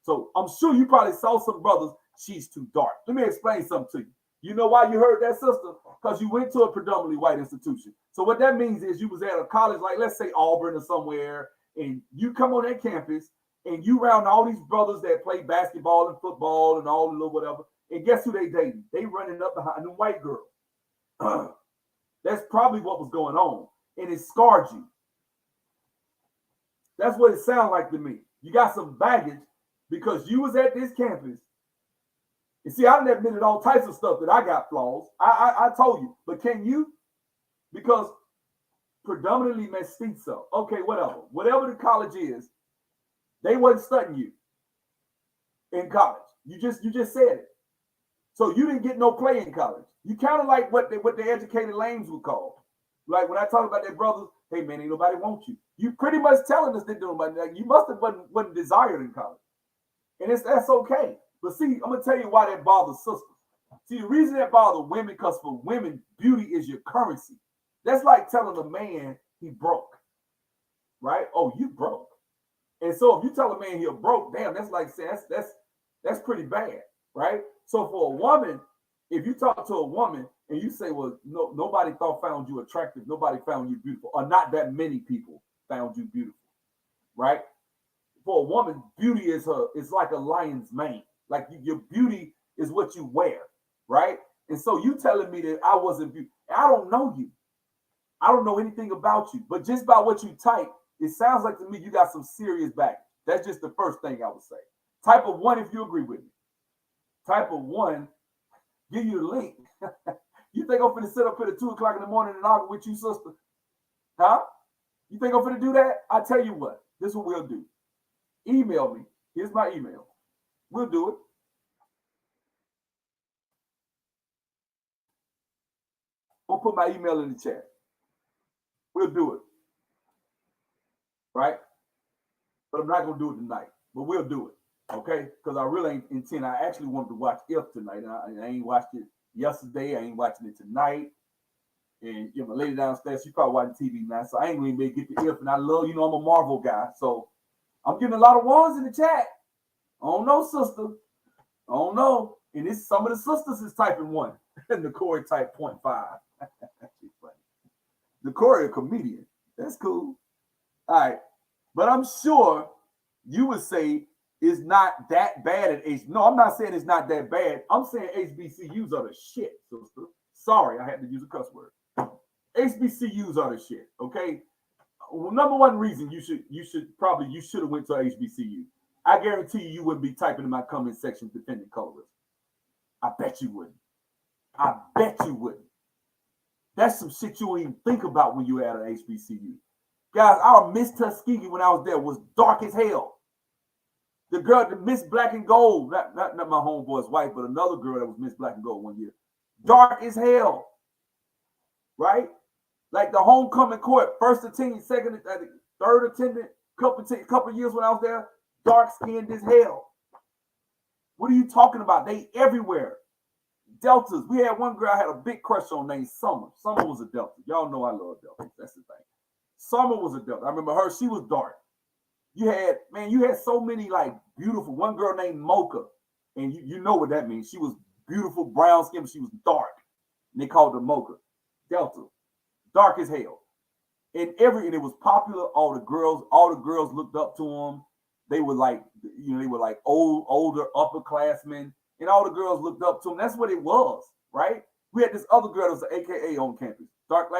So I'm sure you probably saw some brothers, she's too dark. Let me explain something to you. You know why you heard that, sister? Because you went to a predominantly white institution. So what that means is you was at a college, like let's say Auburn or somewhere, and you come on that campus and you around all these brothers that play basketball and football and all the little whatever. And guess who they dating? They running up behind the white girl. That's probably what was going on. And it scarred you. That's what it sounds like to me. You got some baggage because you was at this campus. And see, I done admitted all types of stuff that I got flaws. I told you. But can you? Because predominantly mestizo. Okay, whatever. Whatever the college is, they wasn't studying you in college. You just said it. So you didn't get no play in college. You kind of like what the educated lames would call. Like when I talk about their brothers, hey man, ain't nobody want you. You pretty much telling us that nobody, like, you must have wasn't desired in college. And that's okay. But see, I'm gonna tell you why that bothers sisters. See, the reason that bothers women, because for women, beauty is your currency. That's like telling a man he broke. Right? Oh, you broke. And so if you tell a man he broke, damn, that's like saying that's pretty bad, right? So for a woman, if you talk to a woman and you say, well, no, nobody found you attractive, nobody found you beautiful, or not that many people found you beautiful, right? For a woman, beauty is like a lion's mane. Like your beauty is what you wear, right? And so you telling me that I wasn't beautiful. I don't know you. I don't know anything about you, but just by what you type, it sounds like to me you got some serious baggage. That's just the first thing I would say. Type of 1 if you agree with me. Type of 1, give you the link. You think I'm finna sit up here at 2 o'clock in the morning and argue with you, sister? Huh? You think I'm finna do that? I tell you what, this is what we'll do. Email me. Here's my email. We'll do it. We'll put my email in the chat. We'll do it. Right? But I'm not gonna do it tonight. But we'll do it. Okay, because I really ain't intend. I actually wanted to watch If tonight, and I ain't watched it yesterday. I ain't watching it tonight. And my lady downstairs, she probably watching TV now, so I ain't really get the If. And I love, I'm a Marvel guy, so I'm getting a lot of ones in the chat. I don't know, sister. I don't know. And it's some of the sisters is typing 1, and the Corey type 0.5. The Corey a comedian. That's cool. All right, but I'm sure you would say it's not that bad at H. No, I'm not saying it's not that bad. I'm saying HBCUs are the shit, sister. Sorry, I had to use a cuss word. HBCUs are the shit. Okay. Well, number one reason you should have went to HBCU. I guarantee you wouldn't be typing in my comment section defending colorism. I bet you wouldn't. I bet you wouldn't. That's some shit you don't even think about when you're at an HBCU. Guys, our Miss Tuskegee when I was there was dark as hell. The girl, the Miss Black and Gold, not my homeboy's wife, but another girl that was Miss Black and Gold one year. Dark as hell. Right? Like the homecoming court, first attendant, second, third attendant, couple years when I was there, dark skinned as hell. What are you talking about? They everywhere. Deltas. We had one girl I had a big crush on named Summer. Summer was a Delta. Y'all know I love Deltas. That's the thing. Summer was a Delta. I remember her. She was dark. You had so many like beautiful. One girl named Mocha, and you know what that means. She was beautiful, brown skin, but she was dark. And they called her Mocha. Delta, dark as hell. And it was popular. All the girls looked up to them. They were like, older upperclassmen, and all the girls looked up to them. That's what it was, right? We had this other girl that was an AKA on campus, dark.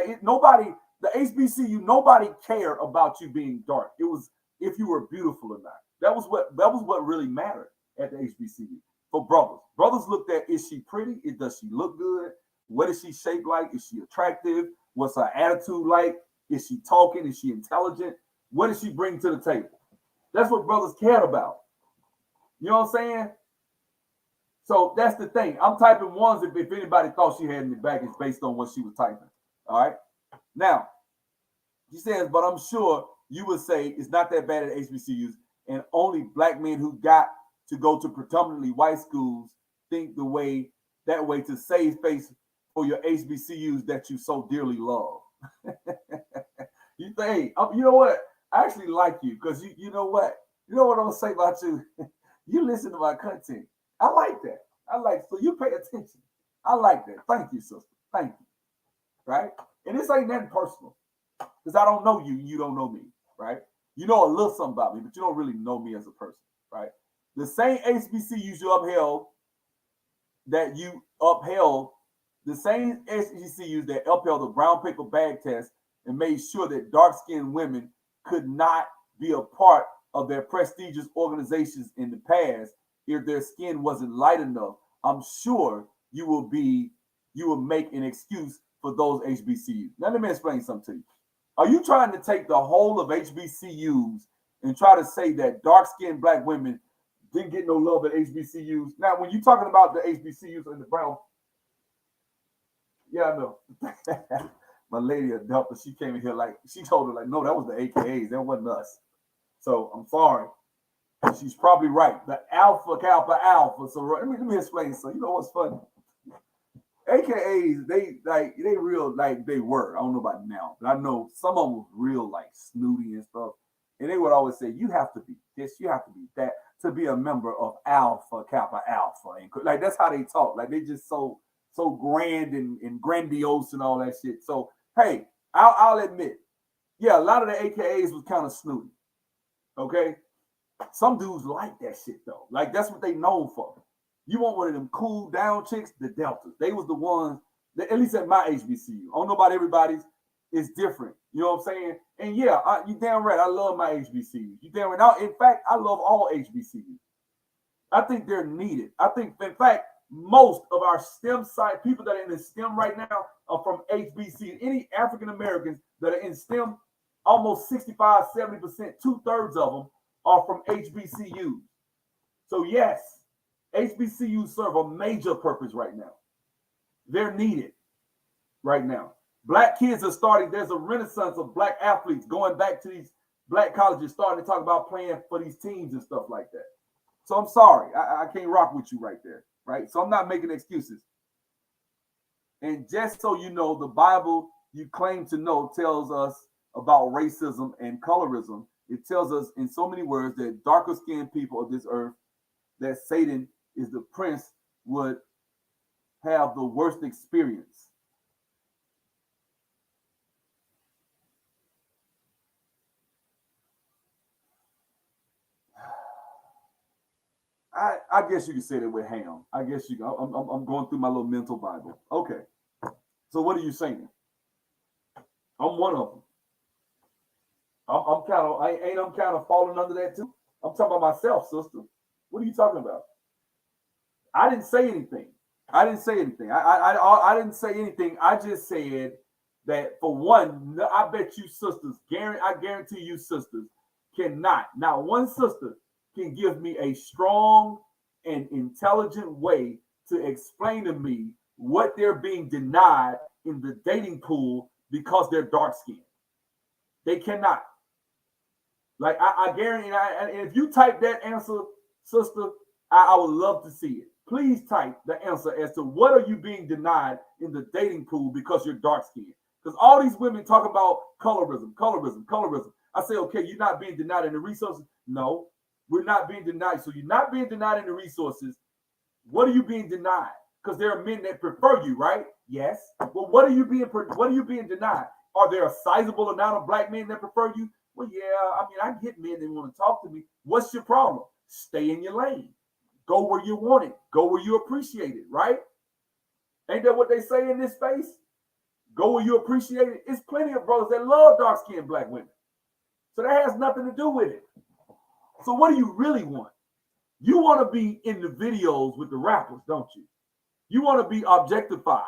The HBCU, nobody cared about you being dark. It was if you were beautiful or not. That was what really mattered at the HBCU. for brothers. Brothers looked at, is she pretty? Does she look good? What is she shaped like? Is she attractive? What's her attitude like? Is she talking? Is she intelligent? What does she bring to the table? That's what brothers cared about. You know what I'm saying? So that's the thing. I'm typing ones if anybody thought she had any baggage based on what she was typing. All right. Now, she says, but I'm sure you would say it's not that bad at HBCUs, and only black men who got to go to predominantly white schools think that way to save face for your HBCUs that you so dearly love. You think, you know what? I actually like you because you know what? You know what I'm gonna say about you? You listen to my content. I like that. So you pay attention. I like that. Thank you, sister. Thank you. Right? And this ain't nothing personal. Because I don't know you, you don't know me, right? You know a little something about me, but you don't really know me as a person, right? The same HBCUs the same HBCUs that upheld the brown paper bag test and made sure that dark-skinned women could not be a part of their prestigious organizations in the past if their skin wasn't light enough. I'm sure you will make an excuse for those HBCUs. Now let me explain something to you. Are you trying to take the whole of HBCUs and try to say that dark-skinned black women didn't get no love at HBCUs? Now, when you're talking about the HBCUs and the brown, yeah, I know. My lady adult, she came in here she told her no, that was the AKAs, that wasn't us. So I'm sorry. She's probably right. The Alpha Kappa Alpha. So let me explain. So you know what's funny? AKAs, they real like they were. I don't know about now, but I know some of them was real like snooty and stuff. And they would always say, you have to be this, you have to be that to be a member of Alpha Kappa Alpha. And like that's how they talk. Like they just so grand and grandiose and all that shit. So hey, I'll admit, yeah, a lot of the AKAs was kind of snooty. Okay. Some dudes like that shit though. Like that's what they known for. You want one of them cool down chicks, the Deltas. They was the ones that, at least at my HBCU. I don't know about everybody's. It's different. You know what I'm saying? And yeah, you damn right. I love my HBCU. You damn right. Now, in fact, I love all HBCUs. I think they're needed. I think, in fact, most of our STEM side people that are in the STEM right now are from HBCU. Any African Americans that are in STEM, almost 65, 70%, 2/3 of them are from HBCUs. So yes, HBCUs serve a major purpose right now. They're needed right now. Black kids are starting, there's a renaissance of black athletes going back to these black colleges, starting to talk about playing for these teams and stuff like that. So I'm sorry, I can't rock with you right there, right? So I'm not making excuses. And just so you know, the Bible you claim to know tells us about racism and colorism. It tells us in so many words that darker skinned people of this earth, that Satan is the prince, would have the worst experience. I guess you could say that with Ham. I guess you. I'm going through my little mental Bible. Okay. So what are you saying? I'm one of them. I'm kind of falling under that too. I'm talking about myself, sister. What are you talking about? I didn't say anything. I didn't say anything. I didn't say anything. I just said that for one, I bet you sisters, I guarantee you sisters cannot. Now, one sister can give me a strong and intelligent way to explain to me what they're being denied in the dating pool because they're dark skinned. They cannot. Like I guarantee, and if you type that answer, sister, I would love to see it. Please type the answer as to what are you being denied in the dating pool because you're dark skinned. Because all these women talk about colorism. I say, okay, you're not being denied in the resources. No, we're not being denied. So you're not being denied in the resources. What are you being denied? Because there are men that prefer you, right? Yes. Well, what are you being denied? Are there a sizable amount of black men that prefer you? Well, yeah, I mean, I get men that want to talk to me. What's your problem? Stay in your lane. Go where you want it. Go where you appreciate it, right? Ain't that what they say in this space? Go where you appreciate it. It's plenty of brothers that love dark-skinned black women. So that has nothing to do with it. So what do you really want? You want to be in the videos with the rappers, don't you? You want to be objectified,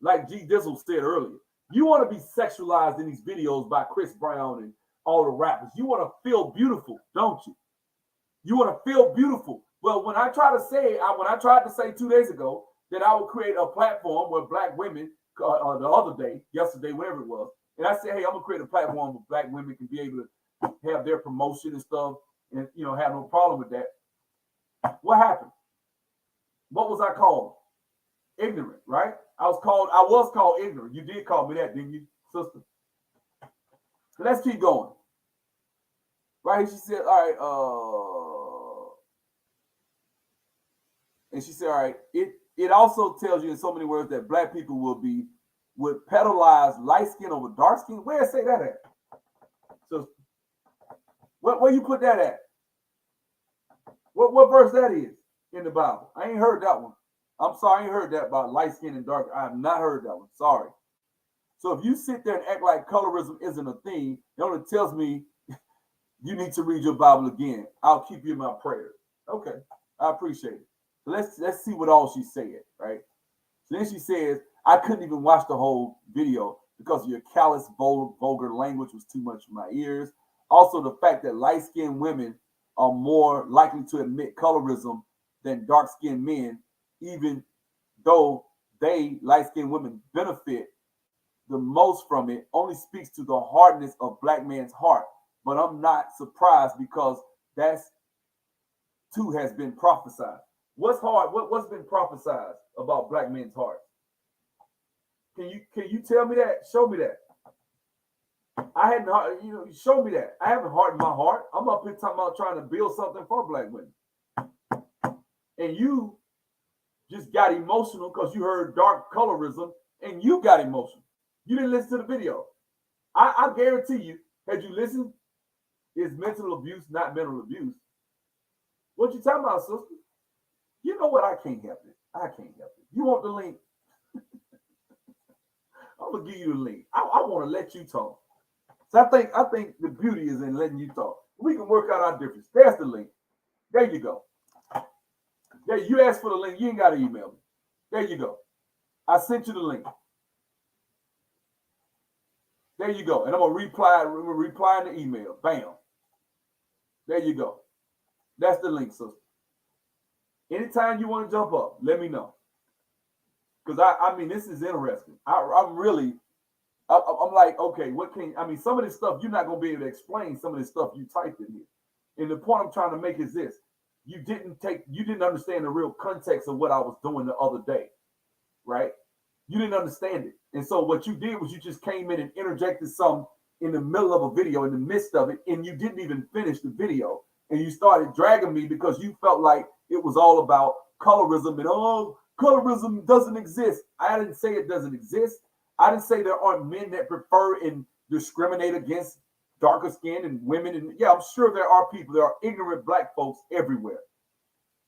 like G Dizzle said earlier. You want to be sexualized in these videos by Chris Brown and all the rappers. You want to feel beautiful, don't you? You want to feel beautiful. Well, when I tried to say 2 days ago that I would create a platform where black women, the other day, yesterday, whatever it was, and I said, hey, I'm gonna create a platform where black women can be able to have their promotion and stuff, and have no problem with that. What happened? What was I called? Ignorant, right? I was called ignorant. You did call me that, didn't you, sister? So let's keep going. Right? She said, all right, and she said, all right, it also tells you in so many words that black people would pedalize light skin over dark skin. Where say that at? So where you put that at? What verse that is in the Bible? I ain't heard that one. I'm sorry, I ain't heard that about light skin and dark. I have not heard that one. Sorry. So if you sit there and act like colorism isn't a thing, it only tells me you need to read your Bible again. I'll keep you in my prayers. Okay, I appreciate it. So let's see what all she said, right? So then she says, I couldn't even watch the whole video because your callous, vulgar language was too much for my ears. Also, the fact that light-skinned women are more likely to admit colorism than dark-skinned men, even though light-skinned women, benefit the most from it, only speaks to the hardness of black man's heart. But I'm not surprised because that's too has been prophesied. What's hard? What's been prophesied about black men's heart? Can you tell me that? Show me that. I hadn't, show me that. I haven't hardened my heart. I'm up here talking about trying to build something for black women. And you just got emotional because you heard dark colorism and you got emotional. You didn't listen to the video. I guarantee you, had you listened, it's mental abuse, not mental abuse. What you talking about, sister? You know what? I can't help it. I can't help it. You want the link? I'm gonna give you the link. I want to let you talk. So I think the beauty is in letting you talk. We can work out our difference. There's the link. There you go. There, you asked for the link. You ain't got to email me. There you go. I sent you the link. There you go. And I'm gonna reply in the email. Bam. There you go. That's the link, sister. Anytime you want to jump up, let me know. Because I mean, this is interesting. I'm like, okay, some of this stuff you're not going to be able to explain some of this stuff you typed in here. And the point I'm trying to make is this. You didn't understand the real context of what I was doing the other day, right? You didn't understand it. And so what you did was you just came in and interjected some in the middle of a video, in the midst of it, and you didn't even finish the video. And you started dragging me because you felt like it was all about colorism and, colorism doesn't exist. I didn't say it doesn't exist. I didn't say there aren't men that prefer and discriminate against darker skin and women. And yeah, I'm sure there are people. There are ignorant black folks everywhere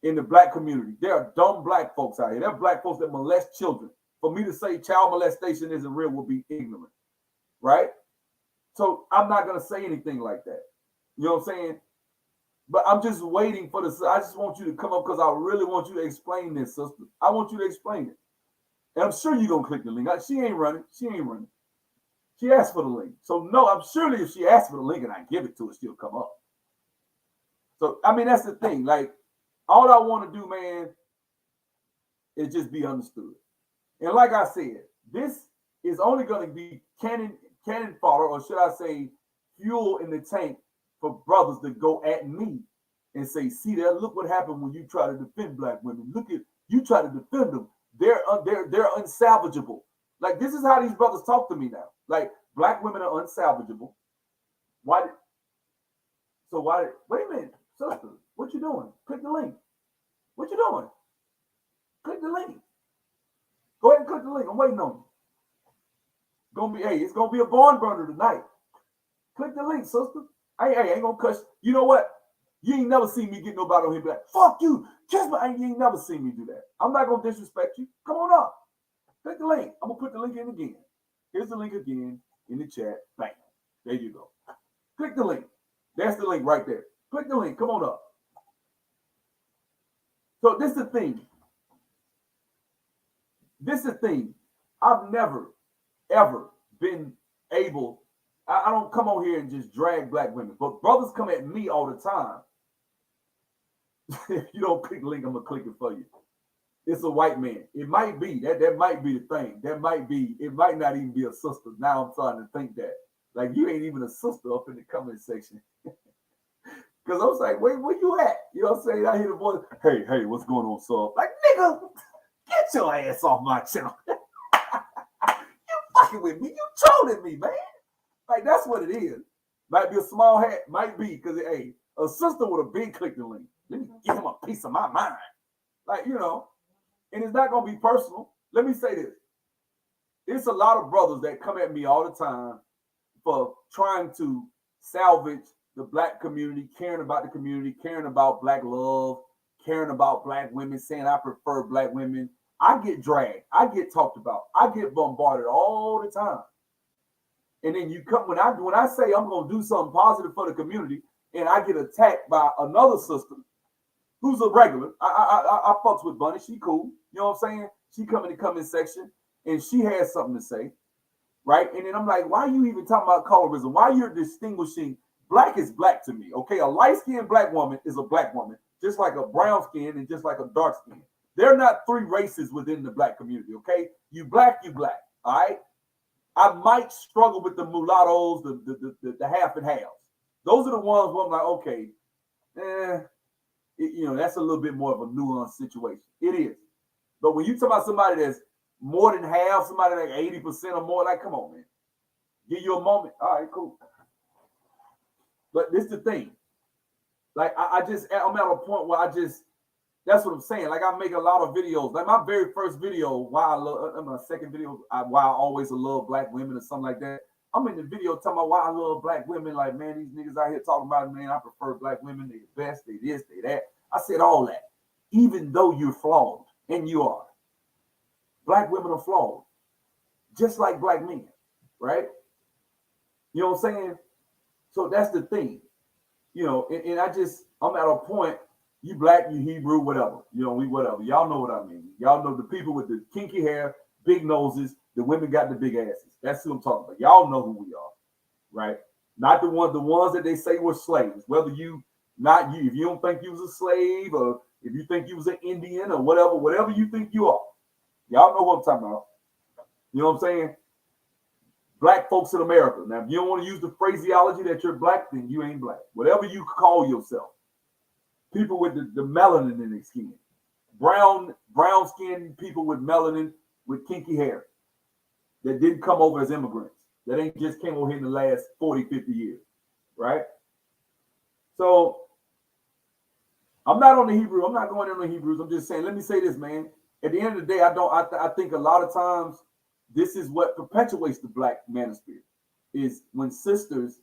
in the black community. There are dumb black folks out here. There are black folks that molest children. For me to say child molestation isn't real would be ignorant, right? So I'm not going to say anything like that. You know what I'm saying? But I'm just waiting for this. I just want you to come up because I really want you to explain this, sister. I want you to explain it. And I'm sure you're going to click the link. She ain't running. She asked for the link. So, no, I'm surely if she asked for the link and I give it to her, she'll come up. So, I mean, that's the thing. Like, all I want to do, man, is just be understood. And like I said, this is only going to be cannon fodder, or should I say fuel in the tank for brothers to go at me and say, see there, look what happened when you try to defend black women. Look at, you try to defend them. They're unsalvageable. Like, this is how these brothers talk to me now. Like, black women are unsalvageable. Wait a minute, sister, what you doing? Click the link. What you doing? Click the link. Go ahead and click the link. I'm waiting on you. It's gonna be a barn burner tonight. Click the link, sister. I ain't gonna cuss. You know what? You ain't never seen me get nobody on here be like, fuck you, kiss my. You ain't never seen me do that. I'm not gonna disrespect you. Come on up. Click the link. I'm gonna put the link in again. Here's the link again in the chat. Bam. There you go. Click the link. That's the link right there. Click the link. Come on up. So this is the thing. This is the thing. I've never, ever been able. I don't come on here and just drag black women, but brothers come at me all the time. If you don't click the link, I'm gonna click it for you. It's a white man. It might be that might be the thing. That might be. It might not even be a sister. Now I'm starting to think that. Like you ain't even a sister up in the comment section. Because I was like, wait, where you at? You know what I'm saying? I hear the voice, hey, what's going on, sir? Like, nigga, get your ass off my channel. You fucking with me. You trolling me, man. Like, that's what it is. Might be a small hat. Might be. Because, hey, a sister would have been clicked the link. Let me give him a piece of my mind. Like, you know, and it's not going to be personal. Let me say this. It's a lot of brothers that come at me all the time for trying to salvage the black community, caring about the community, caring about black love, caring about black women, saying I prefer black women. I get dragged. I get talked about. I get bombarded all the time. And then you come when I say I'm gonna do something positive for the community, and I get attacked by another sister who's a regular. I fucks with Bunny. She cool. You know what I'm saying? She come in the comment section and she has something to say, right? And then I'm like, why are you even talking about colorism? Why you're distinguishing? Black is black to me, okay? A light-skinned black woman is a black woman, just like a brown skin and just like a dark skin. They're not three races within the black community, okay? You black, all right? I might struggle with the mulattoes, the half and halves. Those are the ones where I'm like, okay, you know, that's a little bit more of a nuanced situation. It is. But when you talk about somebody that's more than half, somebody like 80% or more, like, come on, man. Give you a moment. All right, cool. But this is the thing. Like, I'm at a point where that's what I'm saying. Like, I make a lot of videos. Like, my very first video, my second video, why I always love black women or something like that. I'm in the video talking about why I love black women. Like, man, these niggas out here talking about, man, I prefer black women. They the best, they this, they that. I said all that. Even though you're flawed, and you are. Black women are flawed. Just like black men, right? You know what I'm saying? So that's the thing, you know, and I'm at a point, you black, you Hebrew, whatever, you know, whatever. Y'all know what I mean. Y'all know the people with the kinky hair, big noses, the women got the big asses. That's who I'm talking about. Y'all know who we are, right? Not the ones that they say were slaves. Whether if you don't think you was a slave or if you think you was an Indian or whatever you think you are. Y'all know what I'm talking about. You know what I'm saying? Black folks in America. Now, if you don't want to use the phraseology that you're black, then you ain't black. Whatever you call yourself. People with the melanin in their skin. Brown skinned people with melanin, with kinky hair. That didn't come over as immigrants. That ain't just came over here in the last 40, 50 years. Right? So, I'm not on the Hebrew. I'm not going in on the Hebrews. I'm just saying, let me say this, man. At the end of the day, I think a lot of times, this is what perpetuates the black manosphere, is when sisters,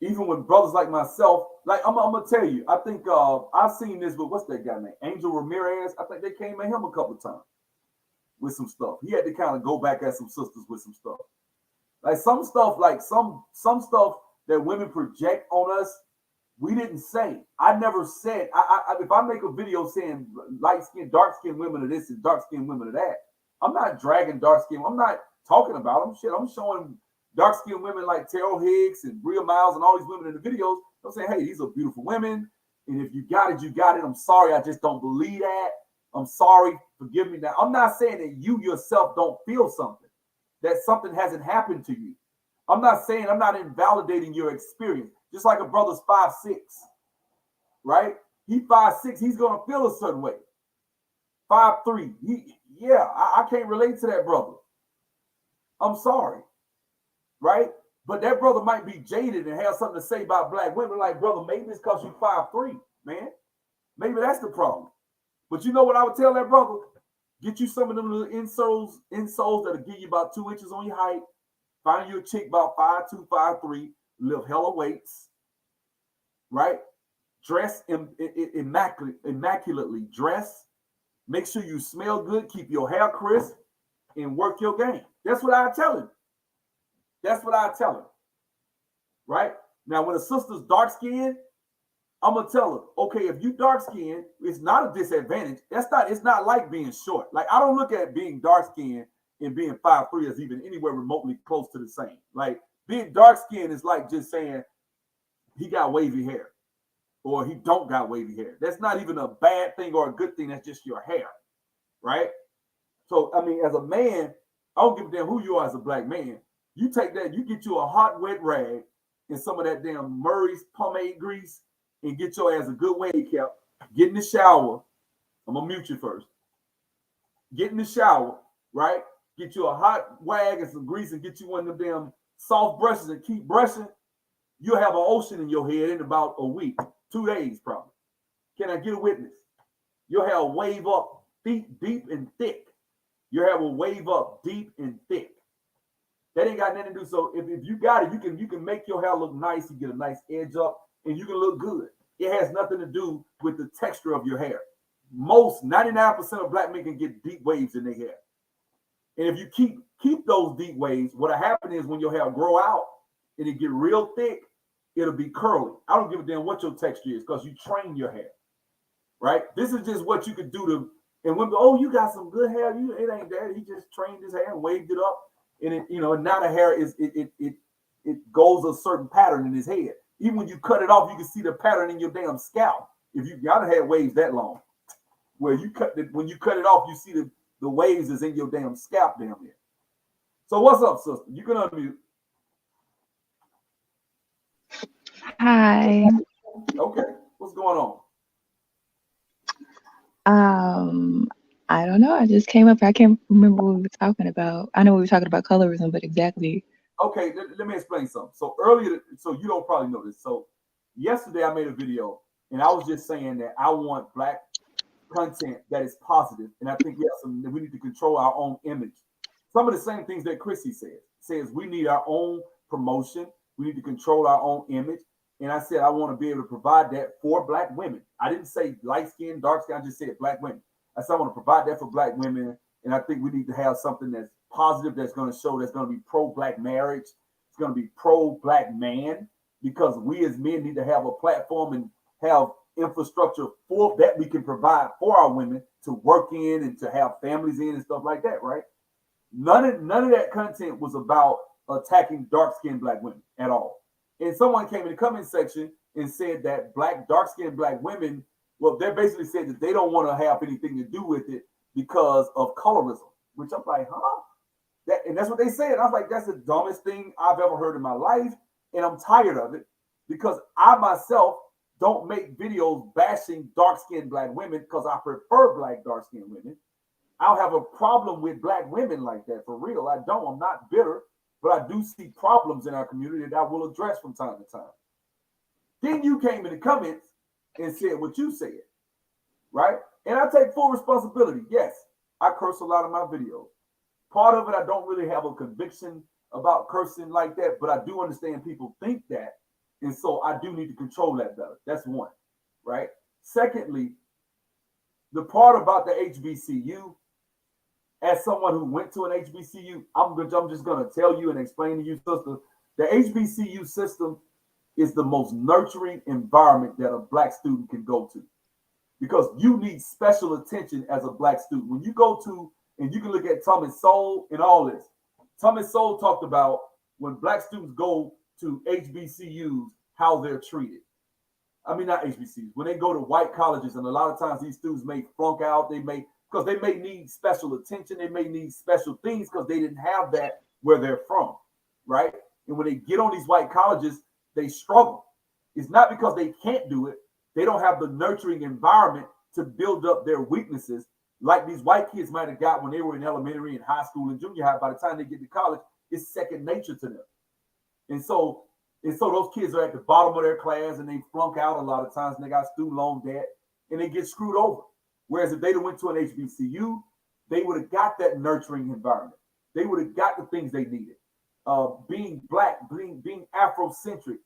even when brothers like myself, like I'm gonna tell you, I think I've seen this with what's that guy named Angel Ramirez. I think they came at him a couple of times with some stuff. He had to kind of go back at some sisters with some stuff, like some stuff, like some stuff that women project on us. We didn't say. I never said. If I make a video saying light skin, dark skin women are this and dark skin women are that. I'm not dragging dark skin. I'm not talking about them. Shit, I'm showing dark skinned women like Terrell Hicks and Bria Miles and all these women in the videos. I'm saying, hey, these are beautiful women. And if you got it, you got it. I'm sorry. I just don't believe that. I'm sorry. Forgive me now. I'm not saying that you yourself don't feel something, that something hasn't happened to you. I'm not saying, I'm not invalidating your experience. Just like a brother's 5'6", right? He 5'6", he's going to feel a certain way. 5'3", I can't relate to that brother. I'm sorry, right? But that brother might be jaded and have something to say about black women. Like, brother, maybe it's because you 5'3", man. Maybe that's the problem. But you know what I would tell that brother? Get you some of them little insoles that'll give you about 2 inches on your height. Find you a chick about 5'2", 5'3", lift hella weights, right? Dress immaculately dress. Make sure you smell good, keep your hair crisp, and work your game. That's what I tell him. That's what I tell him. Right? Now, when a sister's dark skinned, I'm gonna tell her, okay, if you dark skinned, it's not a disadvantage. It's not like being short. Like I don't look at being dark skinned and being 5'3" as even anywhere remotely close to the same. Like being dark skinned is like just saying he got wavy hair or he don't got wavy hair. That's not even a bad thing or a good thing. That's just your hair, right? So I mean, as a man, I don't give a damn who you are as a black man. You take that, you get you a hot wet rag and some of that damn Murray's pomade grease and get your ass a good wave cap. Get in the shower. I'm gonna mute you first. Get in the shower, right? Get you a hot wag and some grease and get you one of them damn soft brushes and keep brushing. You'll have an ocean in your head in about a week, 2 days probably. Can I get a witness? Your hair will wave up deep and thick. Your hair will wave up deep and thick. That ain't got nothing to do. So if you got it, you can make your hair look nice. You get a nice edge up, and you can look good. It has nothing to do with the texture of your hair. Most 99% of black men can get deep waves in their hair. And if you keep those deep waves, what'll happen is when your hair grow out and it get real thick, it'll be curly. I don't give a damn what your texture is because you train your hair, right? This is just what you could do to. And when you got some good hair, it ain't that. He just trained his hair and waved it up, and it now the hair is it goes a certain pattern in his head. Even when you cut it off, you can see the pattern in your damn scalp. If you got a hair waves that long, where when you cut it off, you see the waves is in your damn scalp down there. So what's up, sister? You can unmute. Hi. Okay, what's going on? I don't know. I just came up. I can't remember what we were talking about. I know we were talking about colorism, but exactly. Okay, let me explain something. So earlier, so you don't probably know this. So yesterday I made a video and I was just saying that I want black content that is positive, and I think we need to control our own image. Some of the same things that Chrissy says we need our own promotion, we need to control our own image. And I said I want to be able to provide that for black women. I didn't say light skin, dark skin, I just said black women. I said I want to provide that for black women, and I think we need to have something that's positive, that's going to show, that's going to be pro-black marriage, it's going to be pro-black man, because we as men need to have a platform and have infrastructure for that we can provide for our women to work in and to have families in and stuff like that, right? None of that content was about attacking dark-skinned black women at all. And someone came in the comment section and said that dark-skinned black women, well, they basically said that they don't want to have anything to do with it because of colorism, which I'm like, huh? And that's what they said. I was like, that's the dumbest thing I've ever heard in my life. And I'm tired of it because I myself don't make videos bashing dark-skinned black women because I prefer black dark-skinned women. I don't have a problem with black women like that, for real. I don't. I'm not bitter, but I do see problems in our community that I will address from time to time. Then you came in the comments and said what you said, right? And I take full responsibility. Yes, I curse a lot of my videos. Part of it, I don't really have a conviction about cursing like that, but I do understand people think that. And so I do need to control that better. That's one, right? Secondly, the part about the HBCU, as someone who went to an HBCU, I'm just going to tell you and explain to you, sister, the HBCU system is the most nurturing environment that a black student can go to, because you need special attention as a black student. When you go to, and you can look at Thomas Sowell and all this. Thomas Sowell talked about when black students go to HBCUs, how they're treated. I mean, not HBCUs. When they go to white colleges, and a lot of times these students may flunk out, because they may need special attention, they may need special things because they didn't have that where they're from, right? And when they get on these white colleges, they struggle. It's not because they can't do it. They don't have the nurturing environment to build up their weaknesses like these white kids might have got when they were in elementary and high school and junior high. By the time they get to college, it's second nature to them. And so those kids are at the bottom of their class and they flunk out a lot of times and they got student loan debt and they get screwed over. Whereas if they went to an HBCU, they would have got that nurturing environment. They would have got the things they needed. Being black, being Afrocentric,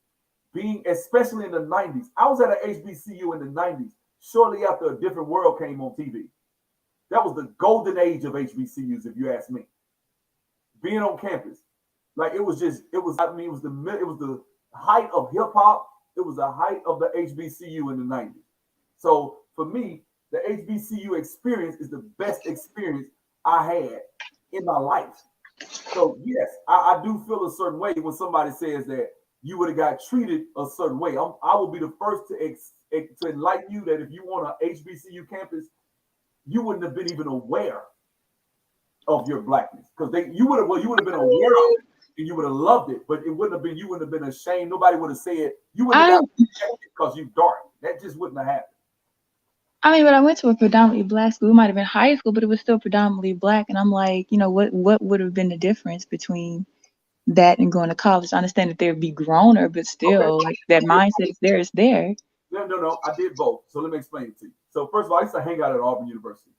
being, especially in the 90s. I was at an HBCU in the 90s, shortly after A Different World came on TV. That was the golden age of HBCUs, if you ask me. Being on campus, like it was the height of hip hop. It was the height of the HBCU in the 90s. So for me, the HBCU experience is the best experience I had in my life. So yes, I do feel a certain way when somebody says that you would have got treated a certain way. I will be the first to enlighten you that if you want an HBCU campus, you wouldn't have been even aware of your blackness because you would have been aware of it and you would have loved it, but it wouldn't have been you wouldn't have been ashamed. Nobody would have said you wouldn't have I got rejected because you dark. That just wouldn't have happened. I mean, but I went to a predominantly black school. It might have been high school, but it was still predominantly black. And I'm like, what would have been the difference between that and going to college? I understand that they'd be growner, but Okay, still, like that mindset is there. It's there. no. I did both. So let me explain it to you. So first of all, I used to hang out at Auburn University.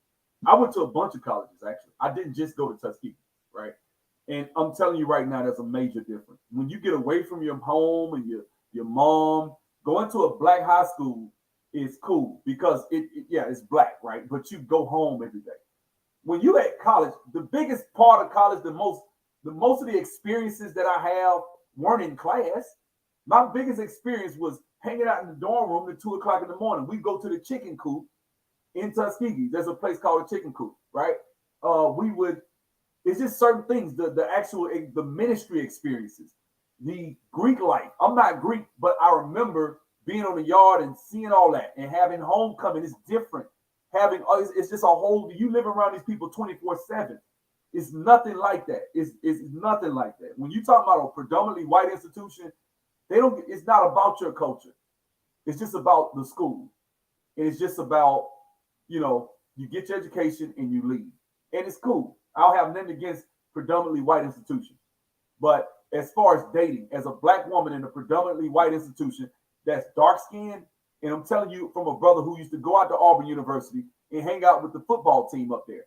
I went to a bunch of colleges actually. I didn't just go to Tuskegee, right? And I'm telling you right now, there's a major difference. When you get away from your home and your mom, going to a black high school is cool because yeah, it's black, right? But you go home every day. When you at college, the biggest part of college, the most of the experiences that I have weren't in class. My biggest experience was hanging out in the dorm room at 2 o'clock in the morning. We go to the chicken coop in Tuskegee. There's a place called a chicken coop, right? We would. It's just certain things. The actual the ministry experiences, the Greek life. I'm not Greek, but I remember being on the yard and seeing all that and having homecoming is different. Having it's just a whole. You live around these people 24/7. It's nothing like that. It's nothing like that. When you talk about a predominantly white institution, they don't. It's not about your culture. It's just about the school. And it's just about you get your education and you leave, and it's cool. I don't have nothing against predominantly white institutions, but as far as dating, as a black woman in a predominantly white institution that's dark skinned, and I'm telling you from a brother who used to go out to Auburn University and hang out with the football team up there,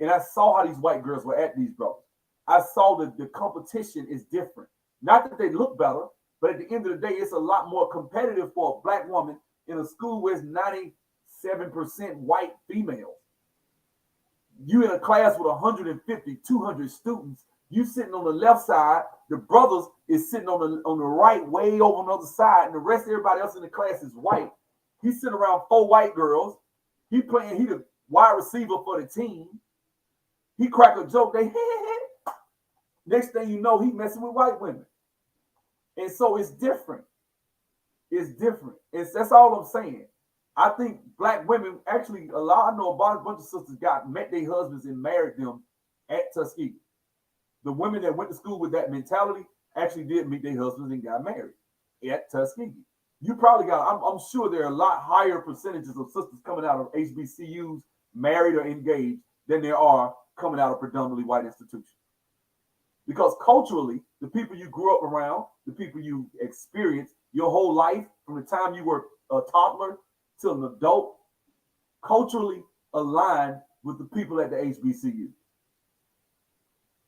and I saw how these white girls were at these brothers. I saw that the competition is different. Not that they look better, but at the end of the day, it's a lot more competitive for a black woman in a school where it's 97% white females. You in a class with 150, 200 students, you sitting on the left side, the brothers is sitting on the right, way over on the other side, and the rest of everybody else in the class is white. He's sitting around 4 white girls. He the wide receiver for the team. He crack a joke, they next thing you know, he messing with white women. And so it's different. It's different. That's all I'm saying. I think black women actually a lot. I know about a bunch of sisters met their husbands and married them at Tuskegee. The women that went to school with that mentality actually did meet their husbands and got married at Tuskegee. You probably got. I'm sure there are a lot higher percentages of sisters coming out of HBCUs married or engaged than there are coming out of predominantly white institutions. Because culturally, the people you grew up around, the people you experienced your whole life from the time you were a toddler to an adult, culturally aligned with the people at the HBCU.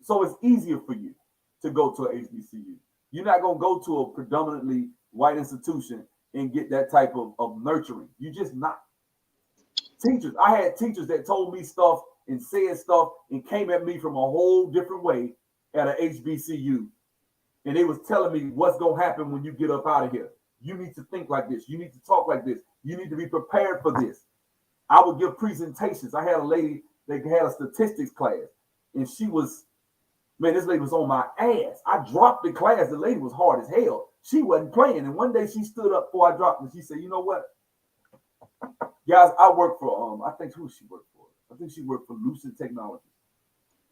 So it's easier for you to go to an HBCU. You're not going to go to a predominantly white institution and get that type of nurturing. You just not. Teachers, I had teachers that told me stuff and said stuff and came at me from a whole different way at an HBCU. And they was telling me what's going to happen when you get up out of here. You need to think like this. You need to talk like this. You need to be prepared for this. I would give presentations. I had a lady that had a statistics class, and she was, man, this lady was on my ass. I dropped the class. The lady was hard as hell. She wasn't playing. And one day she stood up before I dropped, and she said, "You know what, guys, I work for I think who she worked for. I think she worked for Lucid Technologies.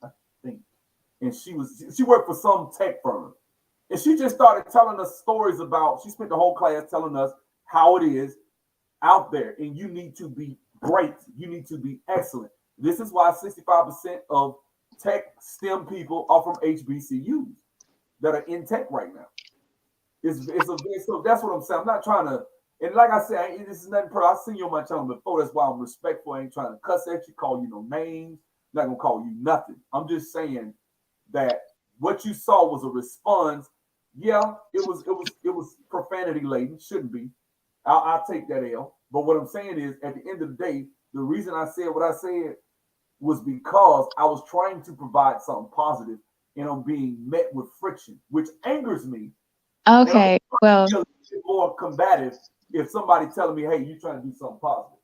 I think, and she worked for some tech firm." And she just started telling us stories about, she spent the whole class telling us how it is out there. And you need to be great. You need to be excellent. This is why 65% of tech STEM people are from HBCUs that are in tech right now. So that's what I'm saying. I'm not trying to, and like I said, this is nothing I've seen you on my channel before. That's why I'm respectful. I ain't trying to cuss at you, call you no names. I'm not going to call you nothing. I'm just saying that what you saw was a response. Yeah, it was profanity laden. Shouldn't be. I'll take that L. But what I'm saying is, at the end of the day, the reason I said what I said was because I was trying to provide something positive, and I'm being met with friction, which angers me. Okay, well, get more combative if somebody telling me, "Hey, you trying to do something positive."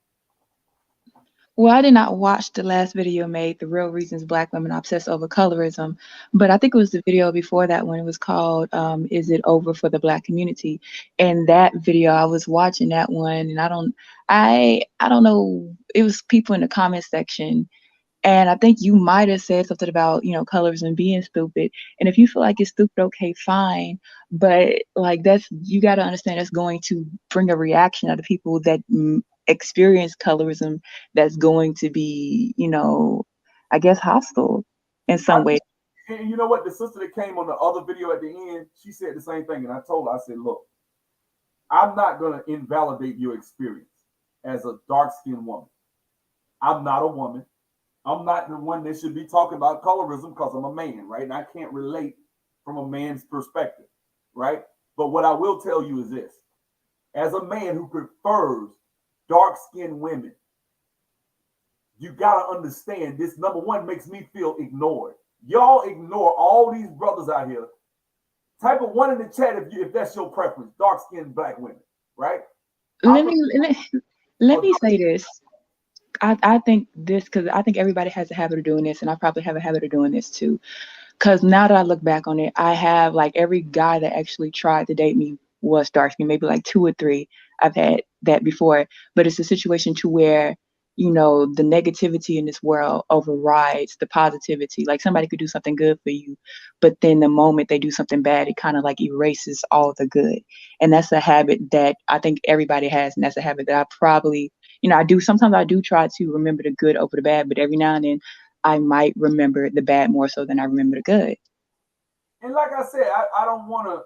Well, I did not watch the last video made, The Real Reasons Black Women Obsess Over Colorism, but I think it was the video before that one. It was called Is It Over for the Black Community? And that video, I was watching that one, and I don't know, it was people in the comment section, and I think you might have said something about, colorism being stupid. And if you feel like it's stupid, okay, fine. But like you got to understand that's going to bring a reaction out of people that experience colorism that's going to be, I guess hostile in some I, way. and you know what? The sister that came on the other video at the end, she said the same thing, and I told her, I said, "Look, I'm not gonna invalidate your experience as a dark skinned woman. I'm not a woman. I'm not the one that should be talking about colorism because I'm a man, right? And I can't relate from a man's perspective, right? But what I will tell you is this: as a man who prefers dark skinned women, you gotta understand this. Number one, makes me feel ignored. Y'all ignore all these brothers out here. Type of one in the chat if that's your preference, dark skinned black women, right? I Let me let, let me say this. I think this because I think everybody has a habit of doing this, and I probably have a habit of doing this too. Because now that I look back on it, I have like every guy that actually tried to date me was dark skinned, maybe like two or three. I've had that before, but it's a situation to where, the negativity in this world overrides the positivity. Like somebody could do something good for you, but then the moment they do something bad, it kind of like erases all the good. And that's a habit that I think everybody has. And that's a habit that I probably, I do. Sometimes I do try to remember the good over the bad, but every now and then I might remember the bad more so than I remember the good. And like I said, I don't wanna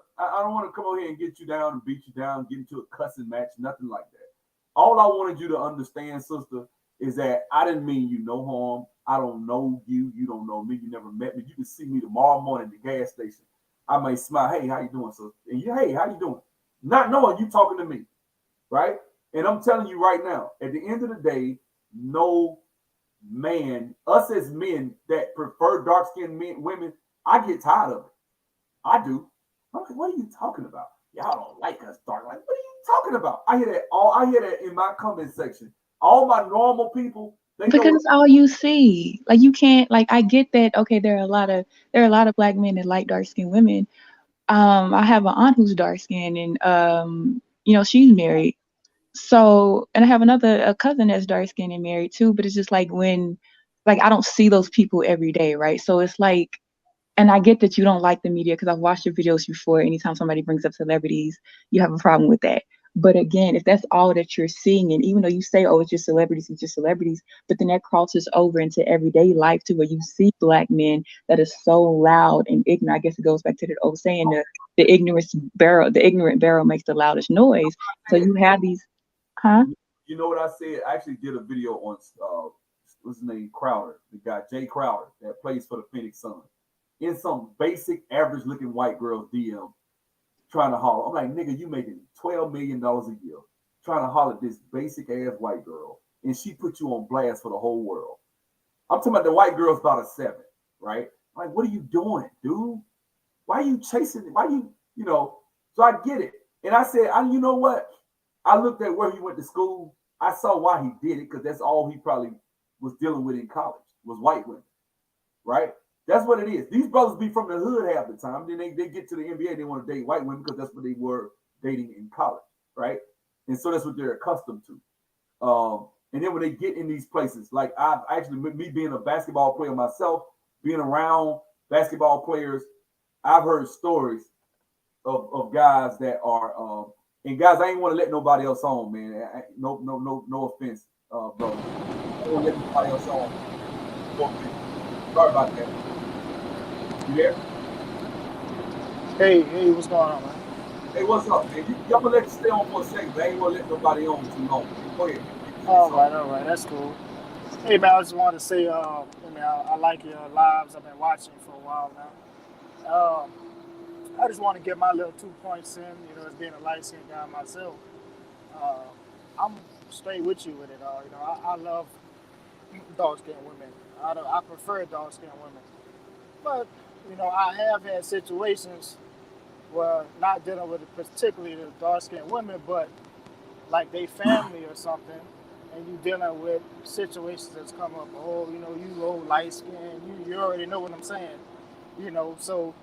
come over here and get you down and beat you down, get into a cussing match, nothing like that. All I wanted you to understand, sister, is that I didn't mean you no harm. I don't know you. You don't know me. You never met me. You can see me tomorrow morning at the gas station. I may smile, "Hey, how you doing, sister?" And you, "Hey, how you doing?" Not knowing you talking to me, right? And I'm telling you right now, at the end of the day, no man, us as men that prefer dark skinned men, women, I get tired of it. I do. I'm like, "What are you talking about? Y'all don't like us dark." Like, what are you talking about? I hear that in my comment section. All my normal people, they know Because what. it's all you see. Like you can't like I get that, okay, there are a lot of black men that like dark skinned women. I have an aunt who's dark skinned and she's married. So and I have a cousin that's dark skinned and married too, but it's just like when like I don't see those people every day, right? So it's like and I get that you don't like the media because I've watched your videos before. Anytime somebody brings up celebrities, you have a problem with that. But again, if that's all that you're seeing, and even though you say, oh, it's just celebrities, but then that crosses over into everyday life to where you see black men that are so loud and ignorant. I guess it goes back to the old saying, the ignorant barrel makes the loudest noise. So you have these, huh? You know what I said? I actually did a video on what's his name, Crowder, the guy Jay Crowder that plays for the Phoenix Suns. In some basic, average looking white girl's DM, trying to holler. I'm like, "Nigga, you making $12 million a year, trying to holler at this basic ass white girl, and she put you on blast for the whole world." I'm talking about the white girl's about a seven, right? I'm like, "What are you doing, dude? Why are you chasing? Why you, you know?" So I get it. And I said, you know what? I looked at where he went to school. I saw why he did it because that's all he probably was dealing with in college was white women, right? That's what it is. These brothers be from the hood half the time. Then they get to the NBA, they want to date white women because that's what they were dating in college, right? And so that's what they're accustomed to. And then when they get in these places, like I've actually, me being a basketball player myself, being around basketball players, I've heard stories of guys that are, and guys, I ain't want to let nobody else on, man. No offense, brother. I don't want to let nobody else on. No offense. Sorry about that. You there? Hey, hey, what's going on, man? Hey, what's up, man? I'm gonna let you stay on for a second, but I ain't gonna let nobody on too long, man. Go ahead. You say something. All right, that's cool. Hey, man, I just wanted to say, I like your lives. I've been watching for a while now. I just want to get my little 2 points in, as being a light skinned guy myself. Uh, I'm straight with you with it. I love dark skinned women. I prefer dark skinned women. But, I have had situations well, not dealing with particularly the dark skinned women, but like they family or something, and you dealing with situations that's come up. Oh, you know, you old light skin, you already know what I'm saying. You know, so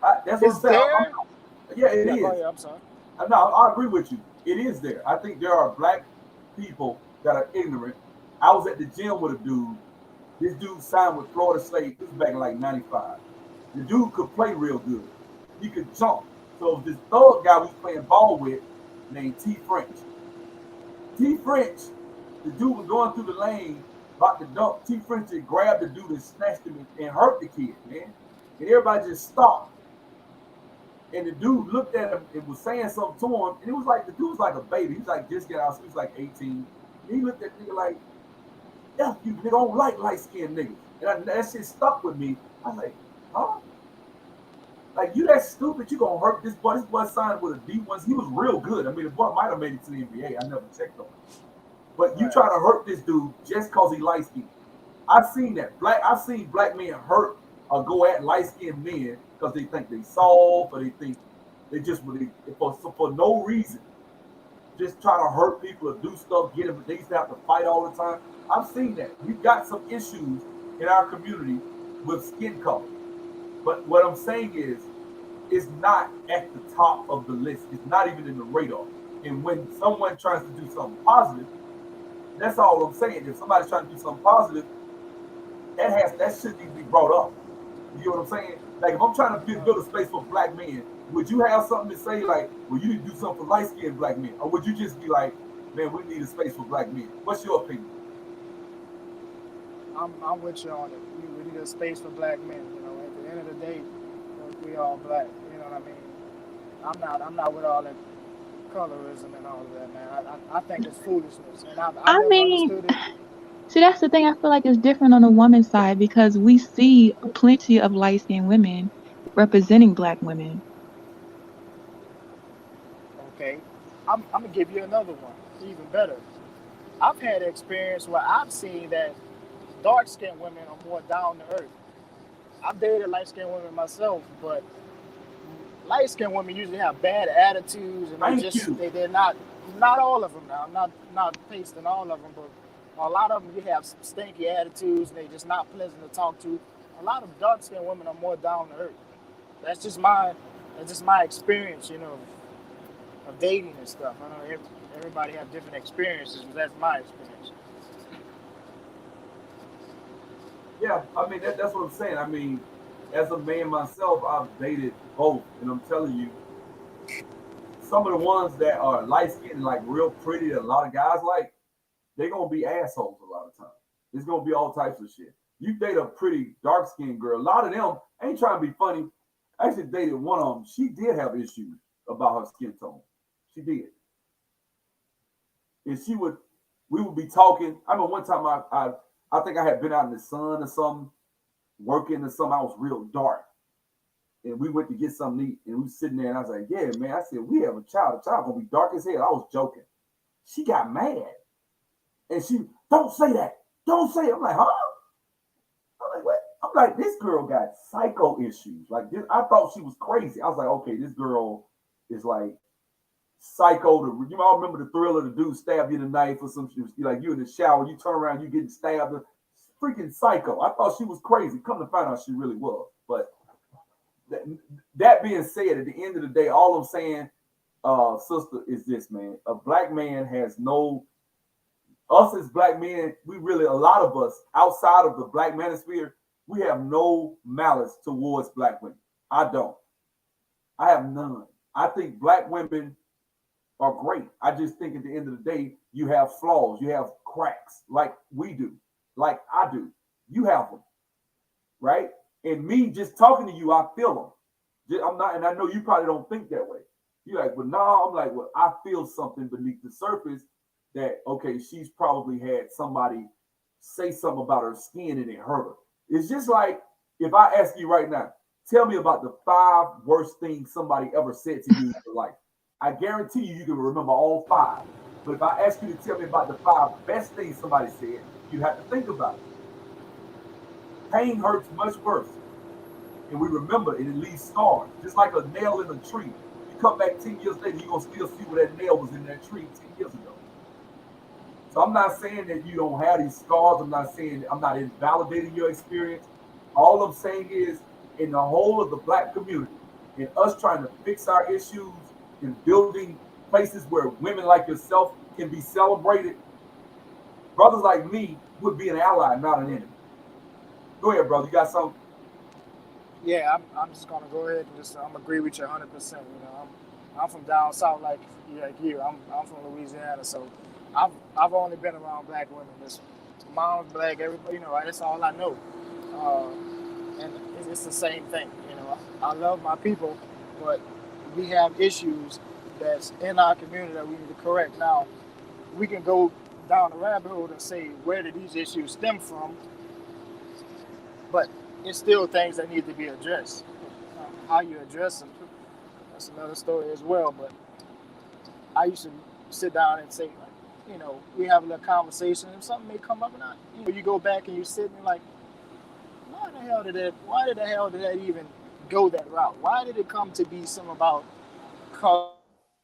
That's what I'm is saying. there? Yeah, it Yeah, go is. ahead. I'm sorry. No, I agree with you. It is there. I think there are black people that are ignorant. I was at the gym with a dude. This dude signed with Florida State. This was back in like '95. The dude could play real good. He could jump. So this third guy we was playing ball with named T French. T French, the dude was going through the lane, about to dunk. T French had grabbed the dude and snatched him and hurt the kid, man. And everybody just stopped. And the dude looked at him and was saying something to him. And it was like, the dude was like a baby. He was like, just get out. He was like 18. And he looked at the nigga like, F you, nigga, don't like light skinned niggas. And that shit stuck with me. I was like, huh? Like, you that stupid, you gonna hurt this boy. This boy signed with a D1. He was real good. I mean, the boy might have made it to the NBA. I never checked on him. But you Right. try to hurt this dude just cause he light skinned. I've seen that. I've seen black men hurt or go at light skinned men because they think they soft or they think they just for no reason just try to hurt people or do stuff, get them. They used to have to fight all the time. I've seen that. We've got some issues in our community with skin color. But what I'm saying is, it's not at the top of the list. It's not even in the radar. And when someone tries to do something positive, that's all I'm saying. If somebody's trying to do something positive, that shouldn't even be brought up. You know what I'm saying? Like if I'm trying to build a space for black men, would you have something to say like, well, you need to do something for light skinned black men? Or would you just be like, man, we need a space for black men? What's your opinion? I'm with you on it. We need a space for black men. You know, at the end of the day, we all black. You know what I mean? I'm not with all that colorism and all of that, man. I think it's foolishness, and I I never mean, understood it. see, that's the thing. I feel like it's different on the woman's side because we see plenty of light skinned women representing black women. Okay, I'm gonna give you another one, even better. I've had experience where I've seen that dark skinned women are more down to earth. I've dated light skinned women myself, but light skinned women usually have bad attitudes, and Thank you. they're not all of them now. I'm not pasting all of them, but a lot of them you have some stinky attitudes, and they're just not pleasant to talk to. A lot of dark skinned women are more down to earth. That's just my that's just my experience, you know, of dating and stuff. I know everybody have different experiences, but that's my experience. Yeah, I mean that's what I'm saying. I mean, as a man myself, I've dated both, and I'm telling you, some of the ones that are light skinned and like real pretty that a lot of guys like, they're gonna be assholes a lot of times. It's gonna be all types of shit. You date a pretty dark skinned girl, a lot of them ain't trying to be funny. I actually dated one of them. She did have issues about her skin tone. She did. And we would be talking. I remember one time I think I had been out in the sun or something, working or something. I was real dark. And we went to get something to eat. And we were sitting there and I was like, yeah, man. I said, we have a child. The child gonna be dark as hell. I was joking. She got mad. And she, don't say that. Don't say it. I'm like, huh? I'm like, what? I'm like, this girl got psycho issues. Like this, I thought she was crazy. I was like, okay, this girl is like psycho. You know, I remember the Thriller, the dude stabbed you in the knife or some shit. Like you in the shower, you turn around, you getting stabbed. Freaking psycho. I thought she was crazy. Come to find out she really was. But that, that being said, at the end of the day, all I'm saying, sister, is this, man. A black man has no, us as black men, we really, a lot of us outside of the black manosphere, we have no malice towards black women. I don't. I have none. I think black women are great. I just think at the end of the day, you have flaws, you have cracks, like we do, like I do. You have them, right? And me just talking to you, I feel them. I'm not, and I know you probably don't think that way. You're like, well, no, I'm like, well, I feel something beneath the surface that, okay, she's probably had somebody say something about her skin and it hurt her. It's just like if I ask you right now, tell me about the 5 worst things somebody ever said to you in your life. I guarantee you can remember all 5. But if I ask you to tell me about the 5 best things somebody said, you have to think about it. Pain hurts much worse. and we remember it, it leaves scars, just like a nail in a tree. You come back 10 years later, you're gonna still see where that nail was in that tree 10 years ago. So I'm not saying that you don't have these scars. I'm not saying I'm not invalidating your experience. All I'm saying is, in the whole of the black community, in us trying to fix our issues, in building places where women like yourself can be celebrated, brothers like me would be an ally, not an enemy. Go ahead, brother. You got something? Yeah, I'm just gonna go ahead and just I'm agree with you 100%. You know, I'm from down south like you. I'm from Louisiana, so I've only been around black women. This mom's black, everybody. You know, that's all I know. And it's the same thing. You know, I love my people, but we have issues that's in our community that we need to correct. Now, we can go down the rabbit hole and say where did these issues stem from, but it's still things that need to be addressed. How you address them, that's another story as well. But I used to sit down and say, like, you know, we have a little conversation, and something may come up, and you go back and you sit and you're like, why did the hell did that even go that route? Why did it come to be some about color?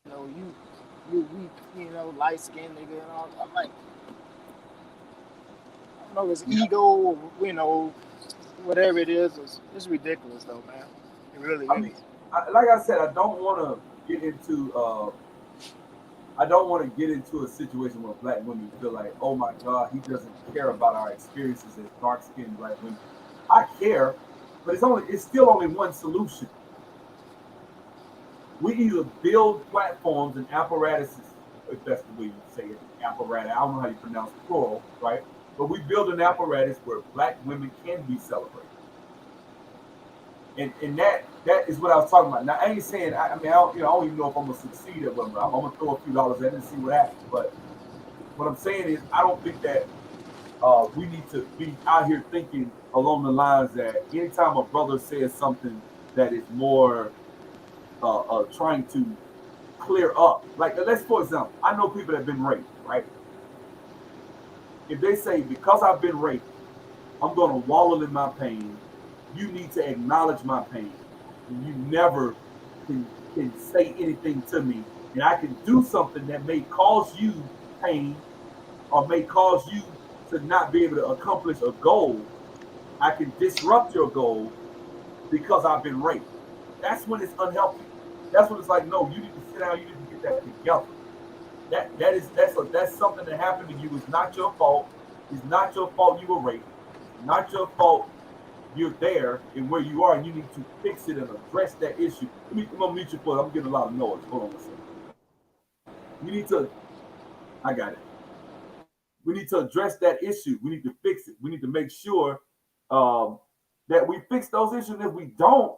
You know, you weak, you know, light skinned nigga and all. I'm like, I don't know, it's Yeah. ego, or, you know, whatever it is. It's ridiculous though, man. It really I is. mean, like I said, I don't want to get into a situation where black women feel like, oh my God, he doesn't care about our experiences as dark skinned black women. I care, but it's still only one solution. We either build platforms and apparatuses, if that's the way you say it, apparatus. I don't know how you pronounce plural, right? But we build an apparatus where black women can be celebrated. And that is what I was talking about. Now I ain't saying I mean I don't even know if I'm gonna succeed at what I'm gonna throw a few dollars at it and see what happens. But what I'm saying is I don't think that we need to be out here thinking along the lines that anytime a brother says something that is more trying to clear up, like let's for example, I know people that have been raped, right? If they say because I've been raped, I'm gonna wallow in my pain, you need to acknowledge my pain, and you never can say anything to me, and I can do something that may cause you pain or may cause you to not be able to accomplish a goal. I can disrupt your goal because I've been raped. That's when it's unhealthy. That's when it's like, no, you need to sit down. You need to get that together. That's something that happened to you. It's not your fault. It's not your fault you were raped. It's not your fault you're there and where you are, and you need to fix it and address that issue. I'm gonna mute you for. I'm getting a lot of noise. Hold on one second. We need to. I got it. We need to address that issue. We need to fix it. We need to make sure um, that we fix those issues. If we don't,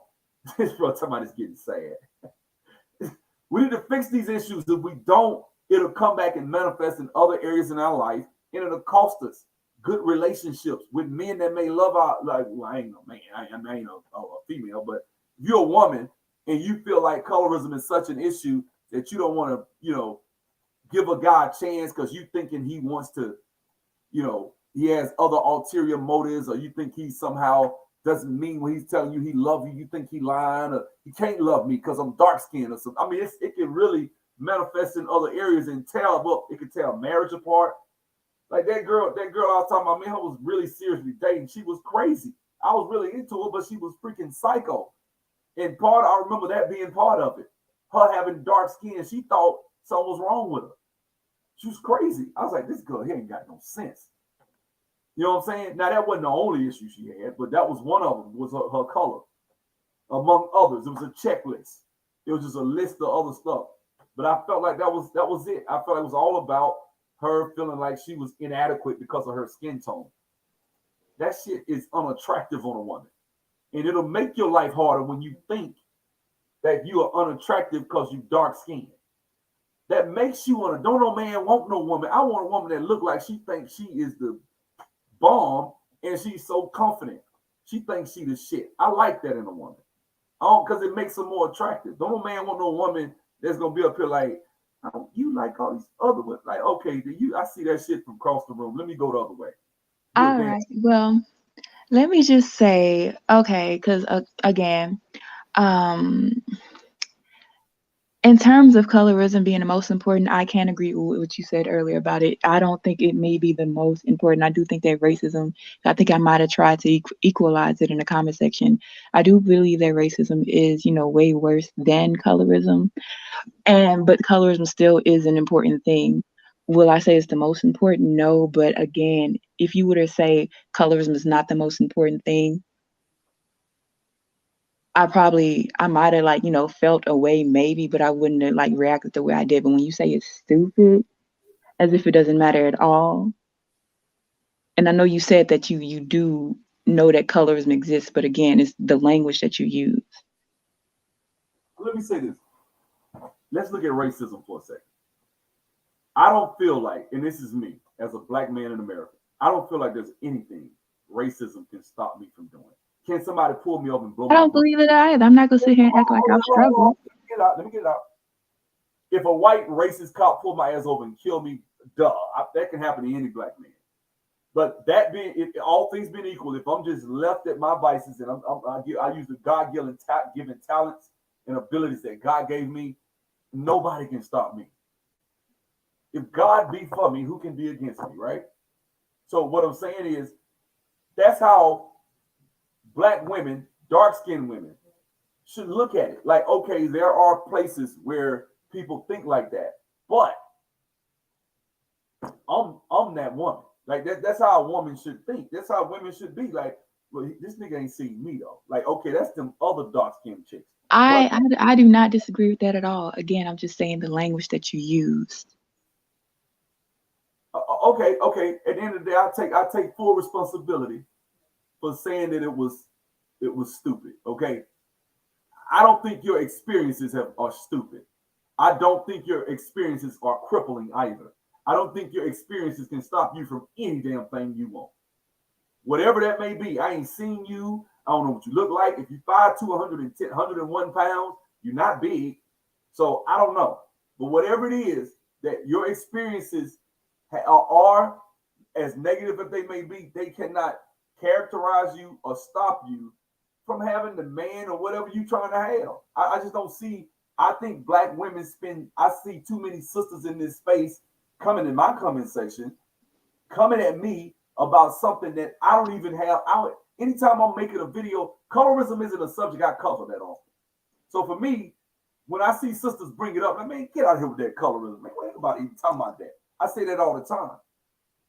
this bro, somebody's getting sad. We need to fix these issues. If we don't, it'll come back and manifest in other areas in our life, and it'll cost us good relationships with men that may love our like. Well, I ain't no man. I ain't a female, but if you're a woman and you feel like colorism is such an issue that you don't want to, give a guy a chance because you thinking he wants to, he has other ulterior motives, or you think he somehow doesn't mean when he's telling you he love you, you think he lying, or he can't love me because I'm dark skinned or something. I mean, it can really manifest in other areas and tell, well, it can tell marriage apart. Like that girl I was talking about, man, I was really seriously dating. She was crazy. I was really into her, but she was freaking psycho. And I remember that being part of it. Her having dark skin, she thought something was wrong with her. She was crazy. I was like, this girl here ain't got no sense. You know what I'm saying? Now that wasn't the only issue she had, but that was one of them. Was her color, among others. It was a checklist. It was just a list of other stuff. But I felt like that was it. I felt like it was all about her feeling like she was inadequate because of her skin tone. That shit is unattractive on a woman, and it'll make your life harder when you think that you are unattractive because you dark skinned. That makes you want to. Don't no man want no woman. I want a woman that look like she thinks she is the bomb and she's so confident. She thinks she the shit. I like that in a woman. Because it makes her more attractive. Don't no man want no woman that's gonna be up here like, oh, you like all these other ones. Like, okay, I see that shit from across the room. Let me go the other way. You're a All damn. right. Well, Let me just say, okay, because again, um, in terms of colorism being the most important, I can agree with what you said earlier about it. I don't think it may be the most important. I do think that racism, I think I might have tried to equalize it in the comment section. I do believe that racism is, way worse than colorism. But colorism still is an important thing. Will I say it's the most important? No, but again, if you were to say colorism is not the most important thing, I might have felt a way maybe, but I wouldn't have reacted the way I did. But when you say it's stupid, as if it doesn't matter at all, and I know you said that you do know that colorism exists, but again, it's the language that you use. Let me say this. Let's look at racism for a second. I don't feel like, and this is me as a black man in America, I don't feel like there's anything racism can stop me from doing. Can somebody pull me up and blow I my don't brain? believe it either. I'm not gonna sit here and act like I've struggled. Let me get it out. If a white racist cop pulled my ass over and killed me, that can happen to any black man. But that being, all things being equal, if I'm just left at my vices and I use the God-given talents and abilities that God gave me, nobody can stop me. If God be for me, who can be against me, right? So what I'm saying is, that's how black women, dark-skinned women, should look at it. Like, okay, there are places where people think like that, but I'm that woman. Like that's how a woman should think. That's how women should be. Like, well, this nigga ain't seen me though. Like, okay, that's them other dark-skinned chicks. But I do not disagree with that at all. Again, I'm just saying the language that you used. okay. At the end of the day, I take full responsibility for saying that it was stupid. Okay, I don't think your experiences are stupid. I don't think your experiences are crippling either. I don't think your experiences can stop you from any damn thing you want. Whatever that may be, I ain't seen you. I don't know what you look like. If you 5'2", 110, 101 pounds, you're not big. So I don't know. But whatever it is that your experiences are, as negative as they may be, they cannot characterize you or stop you from having the man or whatever you trying to have. I just don't see. I think black women I see too many sisters in this space coming in my comment section, coming at me about something that I don't even have out. Anytime I'm making a video, colorism isn't a subject I cover that often. So for me, when I see sisters bring it up, I mean, get out of here with that colorism. Man, what about even talking about that? I say that all the time.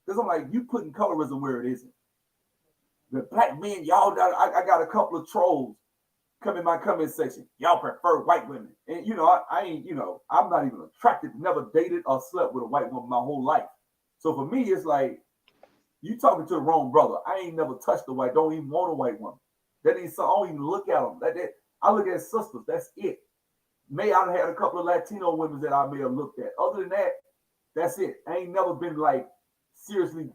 Because I'm like, you putting colorism where it isn't. The black men, y'all, I got a couple of trolls come in my comment section. Y'all prefer white women. And, I ain't, I'm not even attracted, never dated or slept with a white woman my whole life. So for me, it's like, you talking to the wrong brother. I ain't never touched a white, don't even want a white woman. That ain't so, I don't even look at them. I look at sisters, that's it. May I have had a couple of Latino women that I may have looked at. Other than that, that's it. I ain't never been like seriously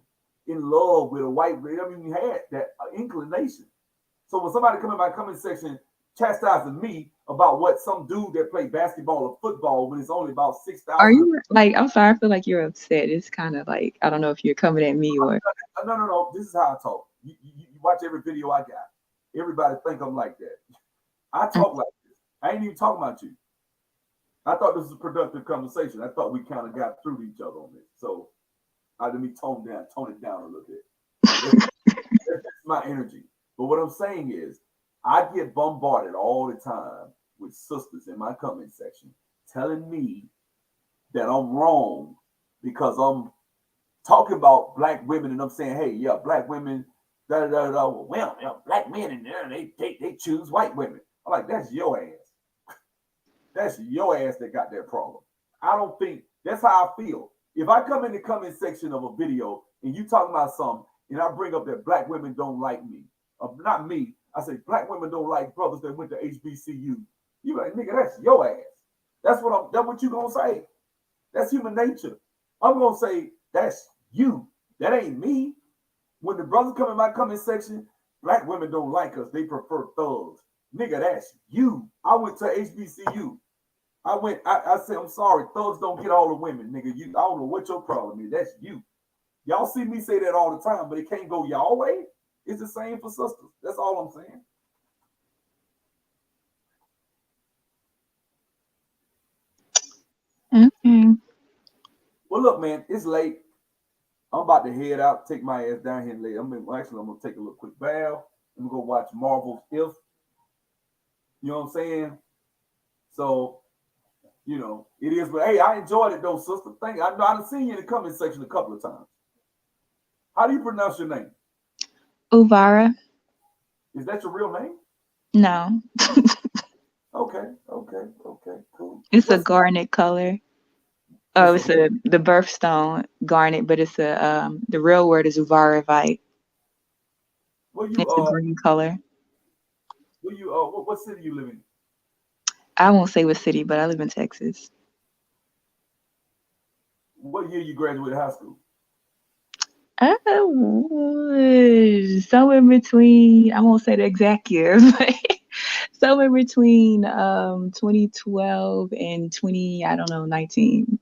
in love with a white woman. I mean, you had that inclination. So when somebody come in my comment section chastising me about what some dude that played basketball or football when it's only about 6,000. Are you like? I'm sorry. I feel like you're upset. It's kind of like I don't know if you're coming at me or. No. This is how I talk. You watch every video I got. Everybody think I'm like that. I talk like this. I ain't even talking about you. I thought this was a productive conversation. I thought we kind of got through to each other on this. So let me tone it down a little bit. That's my energy. But what I'm saying is, I get bombarded all the time with sisters in my comment section telling me that I'm wrong because I'm talking about black women and I'm saying, hey, yeah, black women, well, yeah, black men in there, they choose white women. I'm like, that's your ass. That's your ass that got that problem. I don't think that's how I feel. If I come in the comment section of a video and you talking about something and I bring up that black women don't like me, not me, I say black women don't like brothers that went to HBCU. You like, nigga, that's your ass. That's what you gonna say. That's human nature. I'm gonna say that's you. That ain't me. When the brothers come in my comment section, black women don't like us. They prefer thugs. Nigga, that's you. I went to HBCU. I said, I'm sorry, thugs don't get all the women, nigga. I don't know what your problem is. That's you. Y'all see me say that all the time, but it can't go y'all way. It's the same for sisters. That's all I'm saying. Okay. Well, look, man, it's late. I'm about to head out, take my ass down here late. I'm gonna take a little quick bath. I'm gonna go watch Marvel's If. You know what I'm saying? So, it is. But hey, I enjoyed it though, sister. Thank you. I know I've seen you in the comment section a couple of times. How do you pronounce your name? Uvara? Is that your real name? No. Okay, cool. It's a What's garnet color. Oh, it's it's a the birthstone garnet, but it's the real word is Uvaravite. where you It's a green color. what city you live in? I won't say what city, but I live in Texas. What year you graduated high school? Somewhere between, I won't say the exact year, but somewhere between 2012 and 20, I don't know, 19.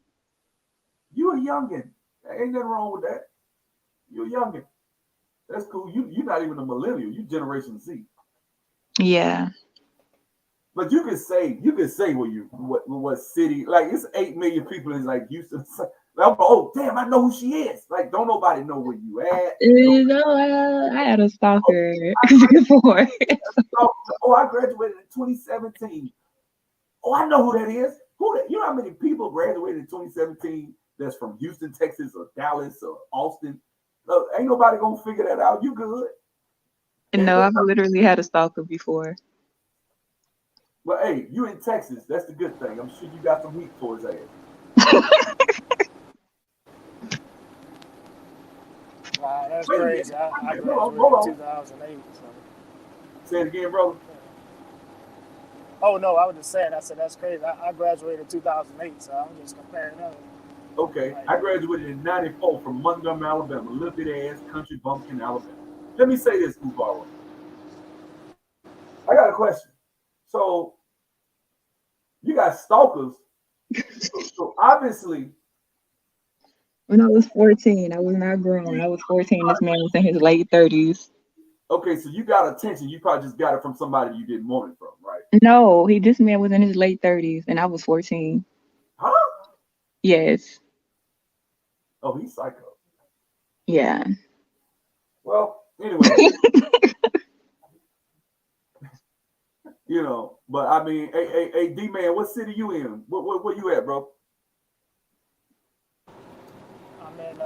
You a youngin. Ain't nothing wrong with that. You're a youngin. That's cool. You're not even a millennial. You Generation Z. Yeah. But you could say what city, like it's 8 million people in like Houston. Like, oh damn, I know who she is. Like, don't nobody know where you at. No, I had a stalker before. Oh, I graduated in 2017. Oh, I know who that is. Who that? You know how many people graduated in 2017 that's from Houston, Texas, or Dallas, or Austin? Ain't nobody gonna figure that out. You good? And No, I've literally had a stalker before. well, hey, you in Texas. That's the good thing. I'm sure you got some heat for his ass. Wow, that's Wait a minute. crazy. I Hold graduated in on. 2008. So. Say it again, brother. Oh no, I was just saying. I said that's crazy. I graduated in 2008, so I'm just comparing them. Okay, Like, I graduated in '94 from Montgomery, Alabama, little bit ass country bumpkin, Alabama. Let me say this, Uvara. I got a question. So you got stalkers. So obviously, When I was 14, I was not grown. I was 14. This man was in his late 30s. okay, so you got attention. You probably just got it from somebody you didn't want it from, right? No, this man was in his late 30s and I was 14. Huh? Yes. Oh, he's psycho. Yeah. Well, anyway, but I mean, hey, D man, what city you in? Where you at, bro? I'm in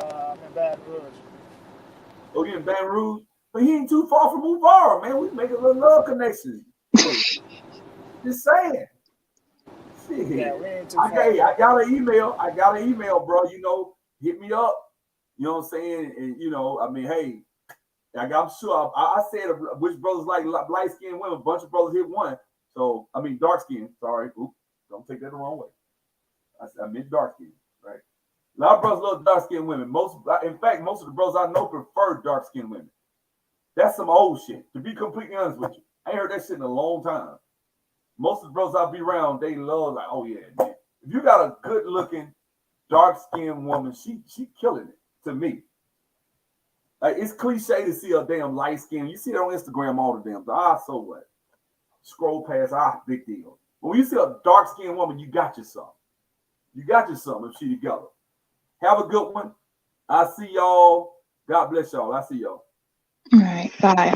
Baton Rouge. Oh, you in Baton Rouge? But he ain't too far from Uvara, man. We make a little love connection. Shit. Just saying. Yeah, Shit. we ain't too far. I got an email. Bro. Hit me up. You know what I'm saying? And I mean, hey, I'm sure I said which brothers like light skinned women. A bunch of brothers hit one. So I mean dark skin. Sorry. Oops, don't take that the wrong way. I meant dark skin, right? A lot of brothers love dark skinned women. In fact, most of the brothers I know prefer dark skinned women. That's some old shit. To be completely honest with you, I ain't heard that shit in a long time. Most of the brothers I be around, they love like, oh yeah, man. If you got a good looking, dark skinned woman, she killing it to me. Like it's cliche to see a damn light skin. You see it on Instagram all the damn time. So what? Scroll past, big deal. But when you see a dark skinned woman, you got you something. You got you something if she together. Have a good one. I see y'all. God bless y'all. I see y'all. All right. Bye.